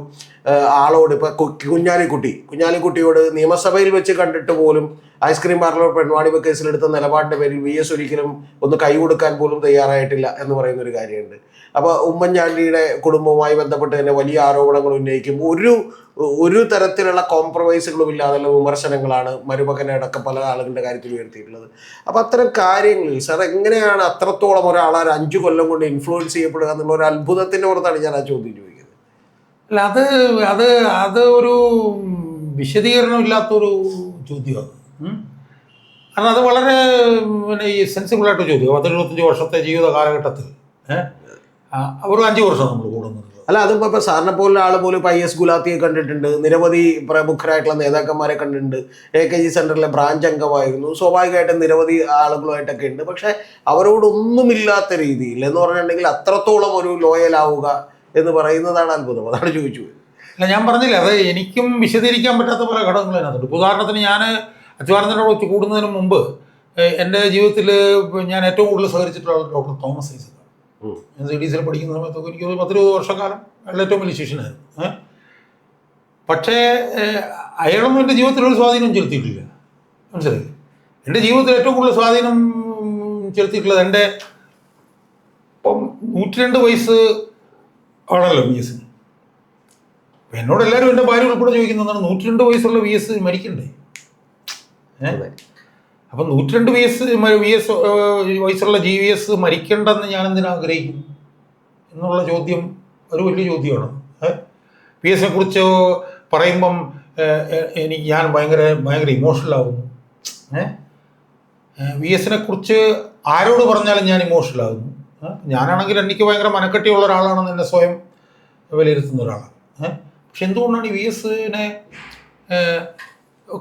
ആളോട് ഇപ്പോൾ കുഞ്ഞാലിക്കുട്ടിയോട് നിയമസഭയിൽ വെച്ച് കണ്ടിട്ട് പോലും ഐസ്ക്രീം പാർലർ പെൺവാണിഭ കേസിലെടുത്ത നിലപാടിന്റെ പേരിൽ VS ഒരിക്കലും ഒന്ന് കൈ കൊടുക്കാൻ പോലും തയ്യാറായിട്ടില്ല എന്ന് പറയുന്ന ഒരു കാര്യമുണ്ട്. അപ്പോൾ ഉമ്മൻചാണ്ടിയുടെ കുടുംബവുമായി ബന്ധപ്പെട്ട് തന്നെ വലിയ ആരോപണങ്ങൾ ഉന്നയിക്കും. ഒരു തരത്തിലുള്ള കോംപ്രമൈസുകളും ഇല്ലാതുള്ള വിമർശനങ്ങളാണ് മരുമകനടക്കം പല ആളുകളുടെ കാര്യത്തിൽ ഉയർത്തിയിട്ടുള്ളത്. അപ്പോൾ അത്തരം കാര്യങ്ങളിൽ സാർ എങ്ങനെയാണ് അത്രത്തോളം ഒരാളെ 5 കൊല്ലം കൊണ്ട് ഇൻഫ്ലുവൻസ് ചെയ്യപ്പെടുക എന്നുള്ള ഒരു അത്ഭുതത്തിൻ്റെ പുറത്താണ് ഞാൻ ആ ചോദ്യം ചോദിക്കുന്നത്. അല്ല, അത് ഒരു വിശദീകരണമില്ലാത്തൊരു ചോദ്യമാണ്. കാരണം അത് വളരെ ഈ സെൻസിബിളായിട്ട് ചോദ്യം. 10-25 വർഷത്തെ ജീവിത കാലഘട്ടത്തിൽ ഒരു 5 വർഷം നമ്മൾ കൂടുന്നത്. അല്ല, അതിപ്പോൾ ഇപ്പോൾ സാറിനെ പോലുള്ള ആൾ പോലും ഇപ്പോൾ IS ഗുലാത്തിയെ കണ്ടിട്ടുണ്ട്, നിരവധി പ്രമുഖരായിട്ടുള്ള നേതാക്കന്മാരെ കണ്ടിട്ടുണ്ട്, AKG സെൻറ്ററിലെ ബ്രാഞ്ച് അംഗമായിരുന്നു, സ്വാഭാവികമായിട്ടും നിരവധി ആളുകളുമായിട്ടൊക്കെ ഉണ്ട്. പക്ഷേ അവരോടൊന്നുമില്ലാത്ത രീതിയിൽ എന്ന് പറഞ്ഞിട്ടുണ്ടെങ്കിൽ അത്രത്തോളം ഒരു ലോയലാവുക എന്ന് പറയുന്നതാണ് അത്ഭുതം. അതാണ് ചോദിച്ചു. അല്ല, ഞാൻ പറഞ്ഞില്ല, അത് എനിക്കും വിശദീകരിക്കാൻ പറ്റാത്ത പല ഘടകങ്ങൾ അതിനകത്തുണ്ട്. ഉദാഹരണത്തിന് ഞാൻ അച്യുതാനന്ദനോട് വെച്ച് കൂടുന്നതിന് മുമ്പ് എൻ്റെ ജീവിതത്തിൽ ഞാൻ ഏറ്റവും കൂടുതൽ സഹകരിച്ചിട്ടുള്ള ഡോക്ടർ തോമസ് ഐസക്. ഞാൻ CDCയിൽ പഠിക്കുന്ന സമയത്തൊക്കെ എനിക്ക് 10-20 വർഷക്കാലം അയാളുടെ ഏറ്റവും വലിയ ശിഷ്യനായിരുന്നു. പക്ഷേ അയാളൊന്നും എൻ്റെ ജീവിതത്തിൽ ഒരു സ്വാധീനം ചെലുത്തിയിട്ടില്ല. മനസ്സിലായി? എൻ്റെ ജീവിതത്തിൽ ഏറ്റവും കൂടുതൽ സ്വാധീനം ചെലുത്തിയിട്ടുള്ളത് എൻ്റെ ഇപ്പം 102 വയസ്സ് ആണല്ലോ VS. എന്നോട് എല്ലാവരും എൻ്റെ ഭാര്യ ഉൾപ്പെടെ ചോദിക്കുന്നതാണ് 102 വയസ്സുള്ള VS മരിക്കണ്ടേ? അപ്പം 102 വയസ്സുള്ള GVS മരിക്കണ്ടെന്ന് ഞാൻ എന്തിനാ ആഗ്രഹിക്കുന്നു എന്നുള്ള ചോദ്യം ഒരു വലിയ ചോദ്യമാണ്. VS കുറിച്ച് പറയുമ്പം ഞാൻ ഭയങ്കര ഇമോഷണൽ ആകുന്നു. VS കുറിച്ച് ആരോട് പറഞ്ഞാലും ഞാൻ ഇമോഷണൽ ആകുന്നു. ഞാനാണെങ്കിൽ എനിക്ക് ഭയങ്കര മനക്കെട്ടിയുള്ള ഒരാളാണെന്ന് എന്നെ സ്വയം വിലയിരുത്തുന്ന ഒരാളാണ്. പക്ഷെ എന്തുകൊണ്ടാണ് ഈ VS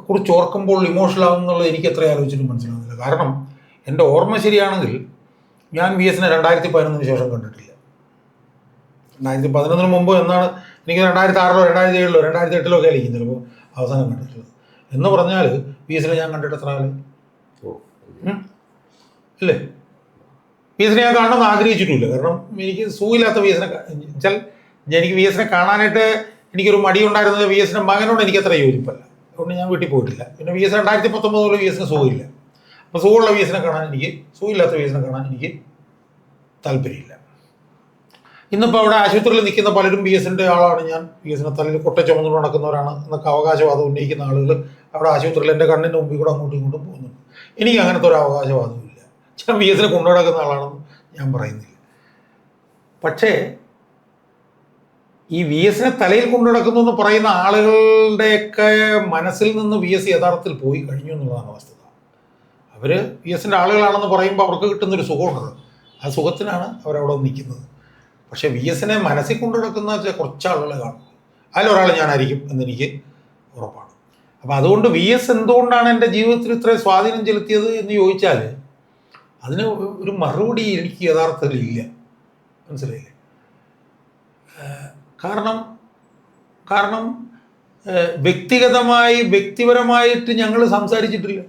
കുറിച്ച് ഓർക്കുമ്പോൾ ഇമോഷണൽ ആകുന്നുള്ളത് എനിക്ക് എത്ര ആലോചിച്ചിട്ടും മനസ്സിലാകുന്നില്ല. കാരണം എൻ്റെ ഓർമ്മ ശരിയാണെങ്കിൽ ഞാൻ VS 2011 ശേഷം കണ്ടിട്ടില്ല. 2011 മുമ്പ് എന്നാണ് എനിക്ക് 2006-ലോ 2007-ലോ 2008-ലോ ഒക്കെ ആയിരിക്കും ചിലപ്പോൾ അവസാനം കണ്ടിട്ടുള്ളത്. എന്ന് പറഞ്ഞാൽ VS ഞാൻ കണ്ടിട്ട് എത്ര ആളെ ഇല്ലേ? VS ഞാൻ കാണണമെന്ന് ആഗ്രഹിച്ചിട്ടില്ല. കാരണം എനിക്ക് സുഖമില്ലാത്ത VS വെച്ചാൽ എനിക്ക് VS കാണാനായിട്ട് എനിക്കൊരു മടി ഉണ്ടായിരുന്നത് VS മകനോട് എനിക്ക് അത്ര യോജിപ്പല്ല. അതുകൊണ്ട് ഞാൻ വീട്ടിൽ പോയിട്ടില്ല. പിന്നെ VS 2019 മുതൽ VS സുഖമില്ല. അപ്പോൾ സുഖമുള്ള VS കാണാൻ എനിക്ക്, സുഖമില്ലാത്ത VS കാണാൻ എനിക്ക് താല്പര്യമില്ല. ഇന്നിപ്പോൾ അവിടെ ആശുപത്രിയിൽ നിൽക്കുന്ന പലരും VS ആളാണ്, ഞാൻ VS തലയിൽ കൊട്ട ചുമന്നുകൊണ്ട് നടക്കുന്നവരാണ് എന്നൊക്കെ അവകാശവാദം ഉന്നയിക്കുന്ന ആളുകൾ അവിടെ ആശുപത്രിയിൽ എൻ്റെ കണ്ണിൻ്റെ മുമ്പിൽ കൂടെ അങ്ങോട്ടും ഇങ്ങോട്ടും പോകുന്നുണ്ട്. എനിക്ക് അങ്ങനത്തെ ഒരു അവകാശവാദമില്ല. ഞാൻ VS കൊണ്ടു നടക്കുന്ന ആളാണെന്ന് ഞാൻ പറയുന്നില്ല. പക്ഷേ ഈ VS തലയിൽ കൊണ്ടു നടക്കുന്നു എന്ന് പറയുന്ന ആളുകളുടെയൊക്കെ മനസ്സിൽ നിന്ന് VS യഥാർത്ഥത്തിൽ പോയി കഴിഞ്ഞു എന്നുള്ളതാണ് വസ്തുത. അവർ VS ആളുകളാണെന്ന് പറയുമ്പോൾ അവർക്ക് കിട്ടുന്നൊരു സുഖമുണ്ടല്ലോ, ആ സുഖത്തിനാണ് അവരവിടെ നിൽക്കുന്നത്. പക്ഷേ VS മനസ്സിൽ കൊണ്ടു നടക്കുന്ന കുറച്ച് ആളുകളെ കാണും. അതിലൊരാൾ ഞാനായിരിക്കും എന്നെനിക്ക് ഉറപ്പാണ്. അപ്പം അതുകൊണ്ട് VS എന്തുകൊണ്ടാണ് എൻ്റെ ജീവിതത്തിൽ ഇത്രയും സ്വാധീനം ചെലുത്തിയത് എന്ന് ചോദിച്ചാൽ അതിന് ഒരു മറുപടി എനിക്ക് യഥാർത്ഥത്തിൽ ഇല്ല. മനസ്സിലായില്ലേ? കാരണം വ്യക്തിപരമായിട്ട് ഞങ്ങൾ സംസാരിച്ചിട്ടില്ല.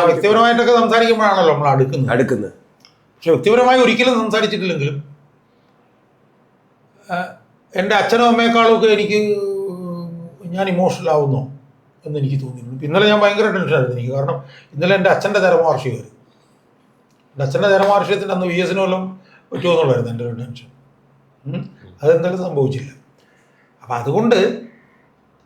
വ്യക്തിപരമായിട്ടൊക്കെ സംസാരിക്കുമ്പോഴാണല്ലോ നമ്മൾ അടുക്കുന്നത്. പക്ഷെ വ്യക്തിപരമായി ഒരിക്കലും സംസാരിച്ചിട്ടില്ലെങ്കിലും എൻ്റെ അച്ഛനും അമ്മയെക്കാളും ഒക്കെ ഞാൻ ഇമോഷണൽ ആവുന്നോ എന്ന് എനിക്ക് തോന്നിയിട്ടുണ്ട്. ഇന്നലെ ഞാൻ ഭയങ്കര ടെൻഷനായിരുന്നു എനിക്ക്. കാരണം ഇന്നലെ എൻ്റെ അച്ഛൻ്റെ ചരമവാർഷികമായിരുന്നു. എൻ്റെ അച്ഛൻ്റെ ചരമവാർഷികത്തിൻ്റെ അന്ന് VS വല്ലതും പറ്റുമോ എന്നുള്ളതായിരുന്നു എൻ്റെ ഒരു ടെൻഷൻ. അതെന്തായാലും സംഭവിച്ചില്ല. അപ്പം അതുകൊണ്ട്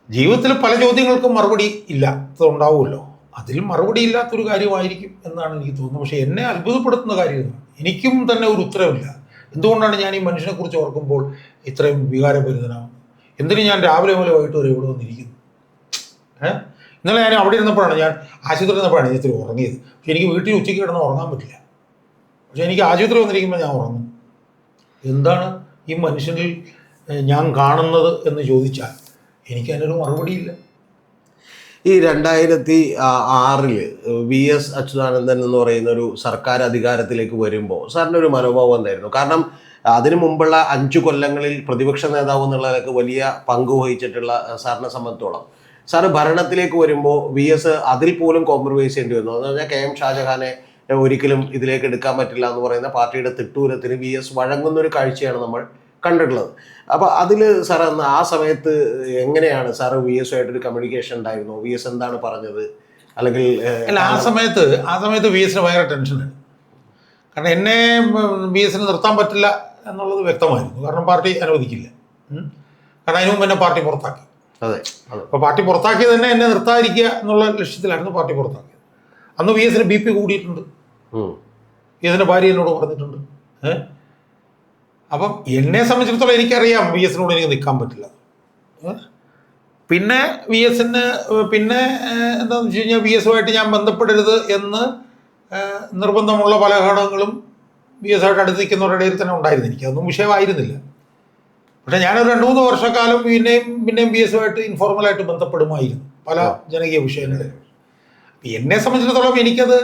ജീവിതത്തിൽ പല ചോദ്യങ്ങൾക്കും മറുപടി ഇല്ലാത്തതുണ്ടാവുമല്ലോ. അതിൽ മറുപടി ഇല്ലാത്തൊരു കാര്യമായിരിക്കും എന്നാണ് എനിക്ക് തോന്നുന്നത്. പക്ഷേ എന്നെ അത്ഭുതപ്പെടുത്തുന്ന കാര്യം എനിക്കും തന്നെ ഒരു ഉത്തരവില്ല. എന്തുകൊണ്ടാണ് ഞാൻ ഈ മനുഷ്യനെക്കുറിച്ച് ഓർക്കുമ്പോൾ ഇത്രയും വികാരഭരിതനാവുന്നത്? എന്തിനും ഞാൻ രാവിലെ മുതൽ വൈകിട്ട് വരെ ഇവിടെ വന്നിരിക്കുന്നു? ഇന്നലെ ഞാൻ അവിടെ ഇരുന്നപ്പോഴാണ്, ഞാൻ ആശുപത്രി ഇരുന്നപ്പോഴാണ് ഞാൻ ഇത്തിരി ഉറങ്ങിയത്. പക്ഷെ എനിക്ക് വീട്ടിൽ ഉച്ചയ്ക്ക് കിടന്ന് ഉറങ്ങാൻ പറ്റില്ല. പക്ഷെ എനിക്ക് ആശുപത്രി വന്നിരിക്കുമ്പോൾ ഞാൻ ഉറങ്ങും. എന്താണ് ഈ മനുഷ്യനിൽ ഞാൻ കാണുന്നത് എന്ന് ചോദിച്ചാൽ എനിക്ക് അതിനൊരു മറുപടിയില്ല. ഈ 2006 VS അച്യുതാനന്ദൻ എന്ന് പറയുന്ന ഒരു സർക്കാർ അധികാരത്തിലേക്ക് വരുമ്പോൾ സാറിൻ്റെ ഒരു മനോഭാവം എന്തായിരുന്നു? കാരണം അതിനു മുമ്പുള്ള 5 കൊല്ലങ്ങളിൽ പ്രതിപക്ഷ നേതാവ് എന്നുള്ളതൊക്കെ വലിയ പങ്ക് വഹിച്ചിട്ടുള്ള സാറിനെ സംബന്ധിച്ചോളം സാറ് ഭരണത്തിലേക്ക് വരുമ്പോൾ VS അതിൽ പോലും കോംപ്രമൈസ് ചെയ്യേണ്ടി വന്നു. എന്ന് പറഞ്ഞാൽ KM ഷാജഹാനെ ഒരിക്കലും ഇതിലേക്ക് എടുക്കാൻ പറ്റില്ല എന്ന് പറയുന്ന പാർട്ടിയുടെ തിട്ടൂരത്തിന് VS വഴങ്ങുന്ന ഒരു കാഴ്ചയാണ് നമ്മൾ കണ്ടിട്ടുള്ളത്. അപ്പോൾ അതിൽ സാർ അന്ന് ആ സമയത്ത് എങ്ങനെയാണ് സാറ് VS ആയിട്ടൊരു കമ്മ്യൂണിക്കേഷൻ ഉണ്ടായിരുന്നു? VS എന്താണ് പറഞ്ഞത്? അല്ലെങ്കിൽ അല്ല, ആ സമയത്ത് VS ഭയങ്കര ടെൻഷനാണ്. കാരണം എന്നെ VS നിർത്താൻ പറ്റില്ല എന്നുള്ളത് വ്യക്തമായിരുന്നു. കാരണം പാർട്ടി അനുവദിക്കില്ല. കാരണം അതിന് മുമ്പ് എന്നെ പാർട്ടി പുറത്താക്കി. അതെ. അപ്പോൾ പാർട്ടി പുറത്താക്കിയത് തന്നെ എന്നെ നിർത്താതിരിക്കുക എന്നുള്ള ലക്ഷ്യത്തിലായിരുന്നു പാർട്ടി പുറത്താക്കിയത്. അന്ന് VS BP കൂടിയിട്ടുണ്ട്. VS ഭാര്യ എന്നോട് പറഞ്ഞിട്ടുണ്ട്. അപ്പം എന്നെ സംബന്ധിച്ചിടത്തോളം എനിക്കറിയാം VS എനിക്ക് നിൽക്കാൻ പറ്റില്ല. പിന്നെ VS പിന്നെ എന്താണെന്ന് വെച്ച് കഴിഞ്ഞാൽ VS ഞാൻ ബന്ധപ്പെടരുത് എന്ന് നിർബന്ധമുള്ള പല ഘടകങ്ങളും VS അടുത്ത് നിൽക്കുന്നവരുടെ ഇടയിൽ തന്നെ ഉണ്ടായിരുന്നു. എനിക്കതൊന്നും വിഷയമായിരുന്നില്ല. പക്ഷേ ഞാനൊരു 2-3 വർഷക്കാലം പിന്നെയും VS ഇൻഫോർമലായിട്ട് ബന്ധപ്പെടുമായിരുന്നു പല ജനകീയ വിഷയങ്ങളിൽ. എന്നെ സംബന്ധിച്ചിടത്തോളം എനിക്കത്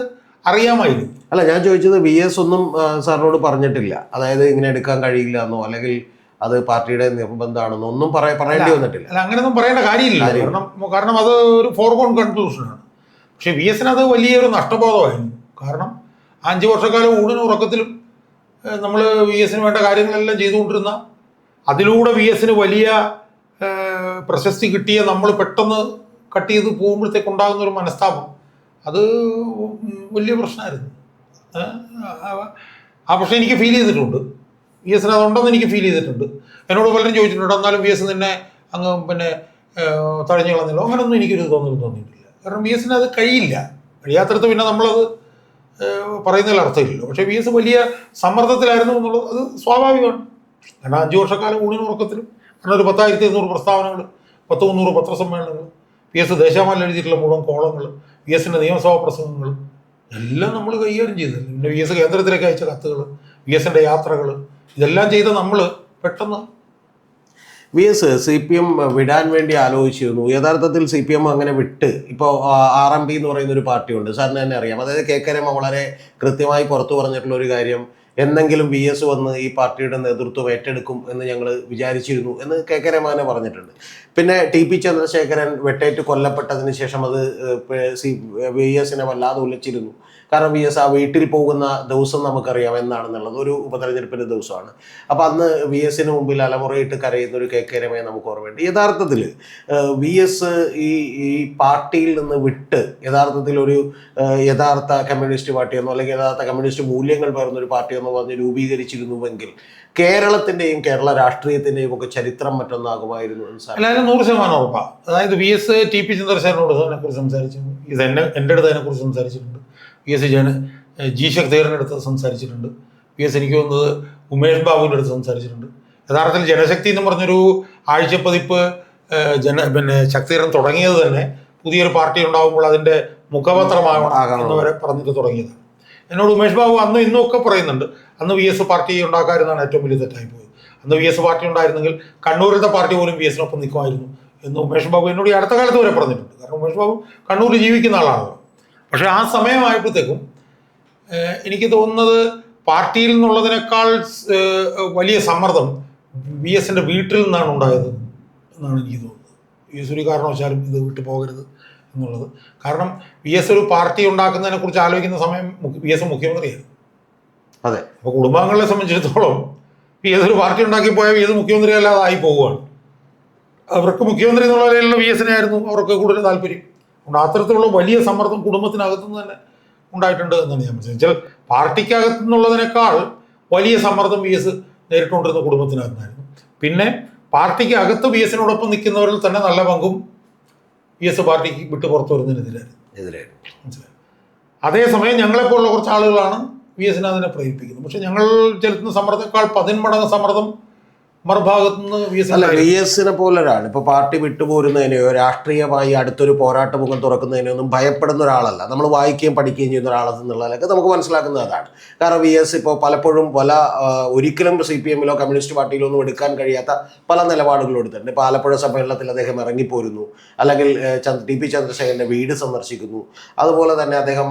അറിയാമായിരുന്നു. അല്ല, ഞാൻ ചോദിച്ചത് VS ഒന്നും സാറിനോട് പറഞ്ഞിട്ടില്ല, അതായത് ഇങ്ങനെ എടുക്കാൻ കഴിയില്ല എന്നോ അല്ലെങ്കിൽ അത് പാർട്ടിയുടെ നിർബന്ധമാണെന്നോ ഒന്നും പറയേണ്ടി വന്നിട്ടില്ല. അല്ല, അങ്ങനെയൊന്നും പറയേണ്ട കാര്യമില്ല. കാരണം അത് ഒരു ഫോർഗോൺ കൺക്ലൂഷനാണ്. പക്ഷേ VS അത് വലിയൊരു നഷ്ടബോധമായിരുന്നു. കാരണം 5 വർഷക്കാലം ഊണിനും ഉറക്കത്തിലും നമ്മൾ VS വേണ്ട കാര്യങ്ങളെല്ലാം ചെയ്തുകൊണ്ടിരുന്ന, അതിലൂടെ VS വലിയ പ്രശസ്തി കിട്ടിയ നമ്മൾ പെട്ടെന്ന് കട്ട് ചെയ്ത് പോകുമ്പോഴത്തേക്കുണ്ടാകുന്ന ഒരു മനസ്താപം, അത് വലിയ പ്രശ്നമായിരുന്നു. ആ പ്രശ്നം എനിക്ക് ഫീൽ ചെയ്തിട്ടുണ്ട്. VS അതുണ്ടെന്ന് എനിക്ക് ഫീൽ ചെയ്തിട്ടുണ്ട്. എന്നോട് പലരും ചോദിച്ചിട്ടുണ്ട്, എന്നാലും VS നിന്നെ അങ്ങ് തഴഞ്ഞു കളഞ്ഞല്ലോ. അങ്ങനെയൊന്നും എനിക്കൊരു തോന്നിയിട്ടില്ല. കാരണം VS അത് കഴിയാത്തടത്ത് പിന്നെ നമ്മളത് പറയുന്നതിൽ അർത്ഥമില്ലല്ലോ. പക്ഷേ VS വലിയ സമ്മർദ്ദത്തിലായിരുന്നു എന്നുള്ളത് അത് സ്വാഭാവികമാണ്. കാരണം 5 വർഷക്കാലം ഊണിനും ഉറക്കത്തിലും കാരണം ഒരു 10,200 പ്രസ്താവനകൾ, 300 പത്രസമ്മേളനങ്ങൾ, VS ദേശാമാല എഴുതിയിട്ടുള്ള മുഴുവൻ കോളങ്ങൾ, VS നിയമസഭാ പ്രസംഗങ്ങൾ എല്ലാം നമ്മൾ കൈകാര്യം ചെയ്തത്. പിന്നെ VS കേന്ദ്രത്തിലേക്ക് അയച്ച കത്തുകൾ, VS യാത്രകൾ, ഇതെല്ലാം ചെയ്ത് നമ്മൾ പെട്ടെന്ന് VS CPM വിടാൻ വേണ്ടി ആലോചിച്ചിരുന്നു. യഥാർത്ഥത്തിൽ CPM അങ്ങനെ വിട്ട് ഇപ്പോൾ RMP എന്ന് പറയുന്ന ഒരു പാർട്ടിയുണ്ട്, സാറിന് തന്നെ അറിയാം. അതായത് KK രമ വളരെ കൃത്യമായി പുറത്തു പറഞ്ഞിട്ടുള്ള ഒരു കാര്യം, എന്നെങ്കിലും VS വന്ന് ഈ പാർട്ടിയുടെ നേതൃത്വം ഏറ്റെടുക്കും എന്ന് ഞങ്ങൾ വിചാരിച്ചിരുന്നു എന്ന് KK രമ തന്നെ പറഞ്ഞിട്ടുണ്ട്. പിന്നെ TP ചന്ദ്രശേഖരൻ വെട്ടേറ്റ് കൊല്ലപ്പെട്ടതിന് ശേഷം അത് VS വല്ലാതെ ഉലച്ചിരുന്നു. കാരണം VS ആ വീട്ടിൽ പോകുന്ന ദിവസം നമുക്കറിയാം എന്താണെന്നുള്ളത്, ഒരു ഉപതെരഞ്ഞെടുപ്പിൻ്റെ ദിവസമാണ്. അപ്പോൾ അന്ന് VS മുമ്പിൽ അലമുറയിട്ട് കരയുന്ന ഒരു KK രമയെ നമുക്ക് ഓർമ്മയുണ്ട്. യഥാർത്ഥത്തിൽ VS ഈ പാർട്ടിയിൽ നിന്ന് വിട്ട് യഥാർത്ഥത്തിൽ ഒരു യഥാർത്ഥ കമ്മ്യൂണിസ്റ്റ് പാർട്ടിയെന്നോ അല്ലെങ്കിൽ യഥാർത്ഥ കമ്മ്യൂണിസ്റ്റ് മൂല്യങ്ങൾ പേർന്നൊരു പാർട്ടിയെന്നോ പറഞ്ഞ് രൂപീകരിച്ചിരുന്നുവെങ്കിൽ കേരളത്തിൻ്റെയും കേരള രാഷ്ട്രീയത്തിൻ്റെയും ഒക്കെ ചരിത്രം മറ്റൊന്നാകുമായിരുന്നു എന്ന് സാർ. എല്ലാവരും 100% ഉറപ്പാണ്. അതായത് VS TP ചന്ദ്രശേഖരനോട് അതിനെക്കുറിച്ച് സംസാരിച്ചിട്ടുണ്ട്. ഇത് എൻ്റെ അടുത്ത് അതിനെക്കുറിച്ച് സംസാരിച്ചിട്ടുണ്ട്. VS G ശക്തിധരൻ്റെ അടുത്ത് സംസാരിച്ചിട്ടുണ്ട്. VS എനിക്ക് തോന്നുന്നത് ഉമേഷ് ബാബുവിൻ്റെ അടുത്ത് സംസാരിച്ചിട്ടുണ്ട്. യഥാർത്ഥത്തിൽ ജനശക്തി എന്ന് പറഞ്ഞൊരു ആഴ്ചപ്പതിപ്പ് ശക്തിധരൻ തുടങ്ങിയത് തന്നെ പുതിയൊരു പാർട്ടി ഉണ്ടാകുമ്പോൾ അതിൻ്റെ മുഖപത്രമാകണം എന്ന് വരെ പറഞ്ഞിട്ട് തുടങ്ങിയതാണ്. എന്നോട് ഉമേഷ് ബാബു അന്നും ഇന്നും ഒക്കെ പറയുന്നുണ്ട്, അന്ന് VS പാർട്ടി ഉണ്ടാക്കാമെന്നാണ് ഏറ്റവും വലിയ തെറ്റായി പോയത്. അന്ന് VS പാർട്ടി ഉണ്ടായിരുന്നെങ്കിൽ കണ്ണൂരിലത്തെ പാർട്ടി പോലും VSനൊപ്പം നിൽക്കുമായിരുന്നു എന്ന് ഉമേഷ് ബാബു എന്നോട് ഈ അടുത്ത കാലത്ത് വരെ പറഞ്ഞിട്ടുണ്ട്. കാരണം ഉമേഷ് ബാബു കണ്ണൂരിൽ ജീവിക്കുന്ന ആളാണല്ലോ. പക്ഷേ ആ സമയമായപ്പോഴത്തേക്കും എനിക്ക് തോന്നുന്നത് പാർട്ടിയിൽ നിന്നുള്ളതിനേക്കാൾ വലിയ സമ്മർദ്ദം VS വീട്ടിൽ നിന്നാണ് ഉണ്ടായത് എന്നാണ് എനിക്ക് തോന്നുന്നത്. VS ഒരു കാരണവശാലും ഇത് വിട്ടു പോകരുത് എന്നുള്ളത്. കാരണം VS ഒരു പാർട്ടി ഉണ്ടാക്കുന്നതിനെ കുറിച്ച് ആലോചിക്കുന്ന സമയം VS മുഖ്യമന്ത്രിയായിരുന്നു. അതെ. അപ്പോൾ കുടുംബാംഗങ്ങളെ സംബന്ധിച്ചിടത്തോളം VS ഒരു പാർട്ടി ഉണ്ടാക്കി പോയാൽ VS മുഖ്യമന്ത്രി അല്ലാതെ ആയി പോവുകയാണ്. അവർക്ക് മുഖ്യമന്ത്രി എന്നുള്ള നിലയിലുള്ള VS ആയിരുന്നു അവർക്ക് കൂടുതൽ താല്പര്യം. അതുകൊണ്ട് അത്തരത്തിലുള്ള വലിയ സമ്മർദ്ദം കുടുംബത്തിനകത്തുനിന്ന് തന്നെ ഉണ്ടായിട്ടുണ്ട് എന്നാണ് ഞാൻ മനസ്സിലാക്കുന്നത്. പാർട്ടിക്കകത്തു നിന്നുള്ളതിനേക്കാൾ വലിയ സമ്മർദ്ദം VS നേരിട്ടുകൊണ്ടിരുന്ന കുടുംബത്തിനകത്തായിരുന്നു. പിന്നെ പാർട്ടിക്ക് അകത്ത് VSനോടൊപ്പം നിൽക്കുന്നവരിൽ തന്നെ നല്ല പങ്കും VS പാർട്ടിക്ക് വിട്ട് പുറത്തു വരുന്നതിനെതിരായിരുന്നു. മനസ്സിലായി. അതേസമയം ഞങ്ങളെപ്പോലുള്ള കുറച്ച് ആളുകളാണ് VSനെ അതിനെ പ്രേരിപ്പിക്കുന്നത്. പക്ഷെ ഞങ്ങൾ ചെലുത്തുന്ന സമ്മർദ്ദത്തേക്കാൾ 10 മടങ്ങ് സമ്മർദ്ദം മറുഭാഗത്തുനിന്ന് VSനെ പോലെ ഒരാൾ ഇപ്പോൾ പാർട്ടി വിട്ടുപോരുന്നതിനെയോ രാഷ്ട്രീയമായി അടുത്തൊരു പോരാട്ടമുഖം തുറക്കുന്നതിനോ ഒന്നും ഭയപ്പെടുന്ന ഒരാളല്ല. നമ്മൾ വായിക്കുകയും പഠിക്കുകയും ചെയ്യുന്ന ഒരാളെന്നുള്ളതൊക്കെ നമുക്ക് മനസ്സിലാക്കുന്നത് അതാണ്. കാരണം VS ഇപ്പോൾ പലപ്പോഴും ഒരിക്കലും CPMലോ കമ്മ്യൂണിസ്റ്റ് പാർട്ടിയിലോ ഒന്നും എടുക്കാൻ കഴിയാത്ത പല നിലപാടുകളും എടുത്തിട്ടുണ്ട്. ഇപ്പോൾ ആലപ്പുഴ സമ്മേളനത്തിൽ അദ്ദേഹം ഇറങ്ങിപ്പോരുന്നു, അല്ലെങ്കിൽ TP ചന്ദ്രശേഖരൻ്റെ വീട് സന്ദർശിക്കുന്നു. അതുപോലെ തന്നെ അദ്ദേഹം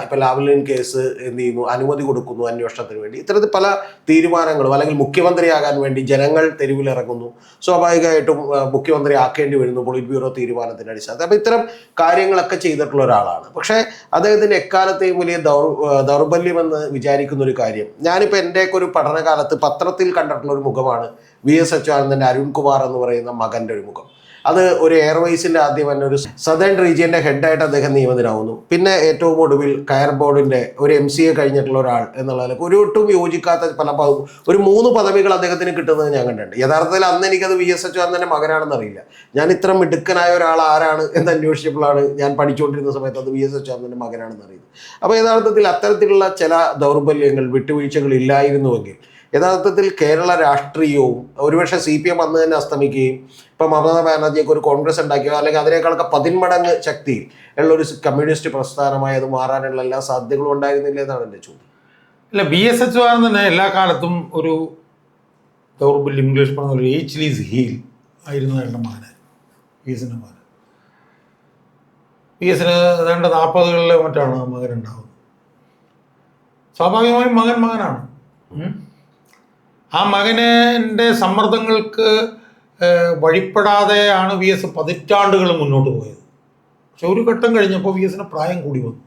ഇപ്പോൾ ലാവ്ലിൻ കേസ് എന്ത് ചെയ്യുന്നു, അനുമതി കൊടുക്കുന്നു അന്വേഷണത്തിന് വേണ്ടി. ഇത്തരത്തിൽ പല തീരുമാനങ്ങളും അല്ലെങ്കിൽ മുഖ്യമന്ത്രിയാകാൻ വേണ്ടി ജനങ്ങൾ മകൾ തെരുവിലിറങ്ങുന്നു, സ്വാഭാവികമായിട്ടും മുഖ്യമന്ത്രി ആക്കേണ്ടി വരുന്നു പൊളിറ്റ് ബ്യൂറോ തീരുമാനത്തിൻ്റെ അടിസ്ഥാനത്തിൽ. അപ്പോൾ ഇത്തരം കാര്യങ്ങളൊക്കെ ചെയ്തിട്ടുള്ള ഒരാളാണ്. പക്ഷേ അദ്ദേഹത്തിന് എക്കാലത്തെയും വലിയ ദൗർബല്യമെന്ന് വിചാരിക്കുന്ന ഒരു കാര്യം, ഞാനിപ്പോൾ എൻ്റെയൊക്കെ ഒരു പഠനകാലത്ത് പത്രത്തിൽ കണ്ടിട്ടുള്ള ഒരു മുഖമാണ് VS അച്യുതാനന്ദൻ്റെ അരുൺകുമാർ എന്ന് പറയുന്ന മകൻ്റെ ഒരു മുഖം. അത് ഒരു എയർവേസിൻ്റെ ആദ്യം തന്നെ ഒരു സദേൺ റീജിയൻ്റെ ഹെഡായിട്ട് അദ്ദേഹം നിയമിതനാവുന്നു. പിന്നെ ഏറ്റവും ഒടുവിൽ കയർ ബോർഡിൻ്റെ ഒരു MCA കഴിഞ്ഞിട്ടുള്ള ഒരാൾ എന്നുള്ളതിൽ ഒരു ഒട്ടും യോജിക്കാത്ത ഒരു 3 പദവികൾ അദ്ദേഹത്തിന് കിട്ടുന്നത് ഞാൻ കണ്ടിട്ടുണ്ട്. യഥാർത്ഥത്തിൽ അന്ന് എനിക്കത് VS അച്യുതാനന്ദൻ്റെ മകനാണെന്ന് അറിയില്ല. ഞാൻ ഇത്ര മിടുക്കനായ ഒരാൾ ആരാണ് എന്ന് അന്വേഷിച്ചപ്പോഴാണ് ഞാൻ പഠിച്ചുകൊണ്ടിരുന്ന സമയത്ത് അത് VS അച്യുതാനന്ദൻ്റെ മകനാണെന്ന് അറിയുന്നത്. അപ്പോൾ യഥാർത്ഥത്തിൽ അത്തരത്തിലുള്ള ചില ദൗർബല്യങ്ങൾ, വിട്ടുവീഴ്ചകൾ ഇല്ലായിരുന്നുവെങ്കിൽ യഥാർത്ഥത്തിൽ കേരള രാഷ്ട്രീയവും ഒരുപക്ഷെ CPM അന്ന് തന്നെ അസ്തമിക്കുകയും ഇപ്പം മമതാ ബാനർജിയൊക്കെ ഒരു കോൺഗ്രസ് ഉണ്ടാക്കിയോ അല്ലെങ്കിൽ അതിനേക്കാളൊക്കെ 10 മടങ്ങ് ശക്തിയിൽ ഉള്ള ഒരു കമ്മ്യൂണിസ്റ്റ് പ്രസ്ഥാനമായി അത് മാറാനുള്ള എല്ലാ സാധ്യതകളും ഉണ്ടായിരുന്നില്ല എന്നാണ് എൻ്റെ ചോദ്യം. അല്ല, VS അച്യുതാനന്ദൻ എല്ലാ കാലത്തും ഒരു ദൗർബല്യം, ഇംഗ്ലീഷ് പറഞ്ഞ ഒരു എയ്ച്ച്ലീസ് ഹീൽ ആയിരുന്നു അയാളുടെ മകന്, VSൻ്റെ മകൻ. VSന് ഏതാണ്ട് 40കളിലെ മറ്റാണ് മകനുണ്ടാവുന്നത്. സ്വാഭാവികമായും മകനാണ്. ആ മകൻ്റെ സമ്മർദ്ദങ്ങൾക്ക് വഴിപ്പെടാതെയാണ് VS പതിറ്റാണ്ടുകൾ മുന്നോട്ട് പോയത്. പക്ഷെ ഒരു ഘട്ടം കഴിഞ്ഞപ്പോൾ VSന് പ്രായം കൂടി വന്നു.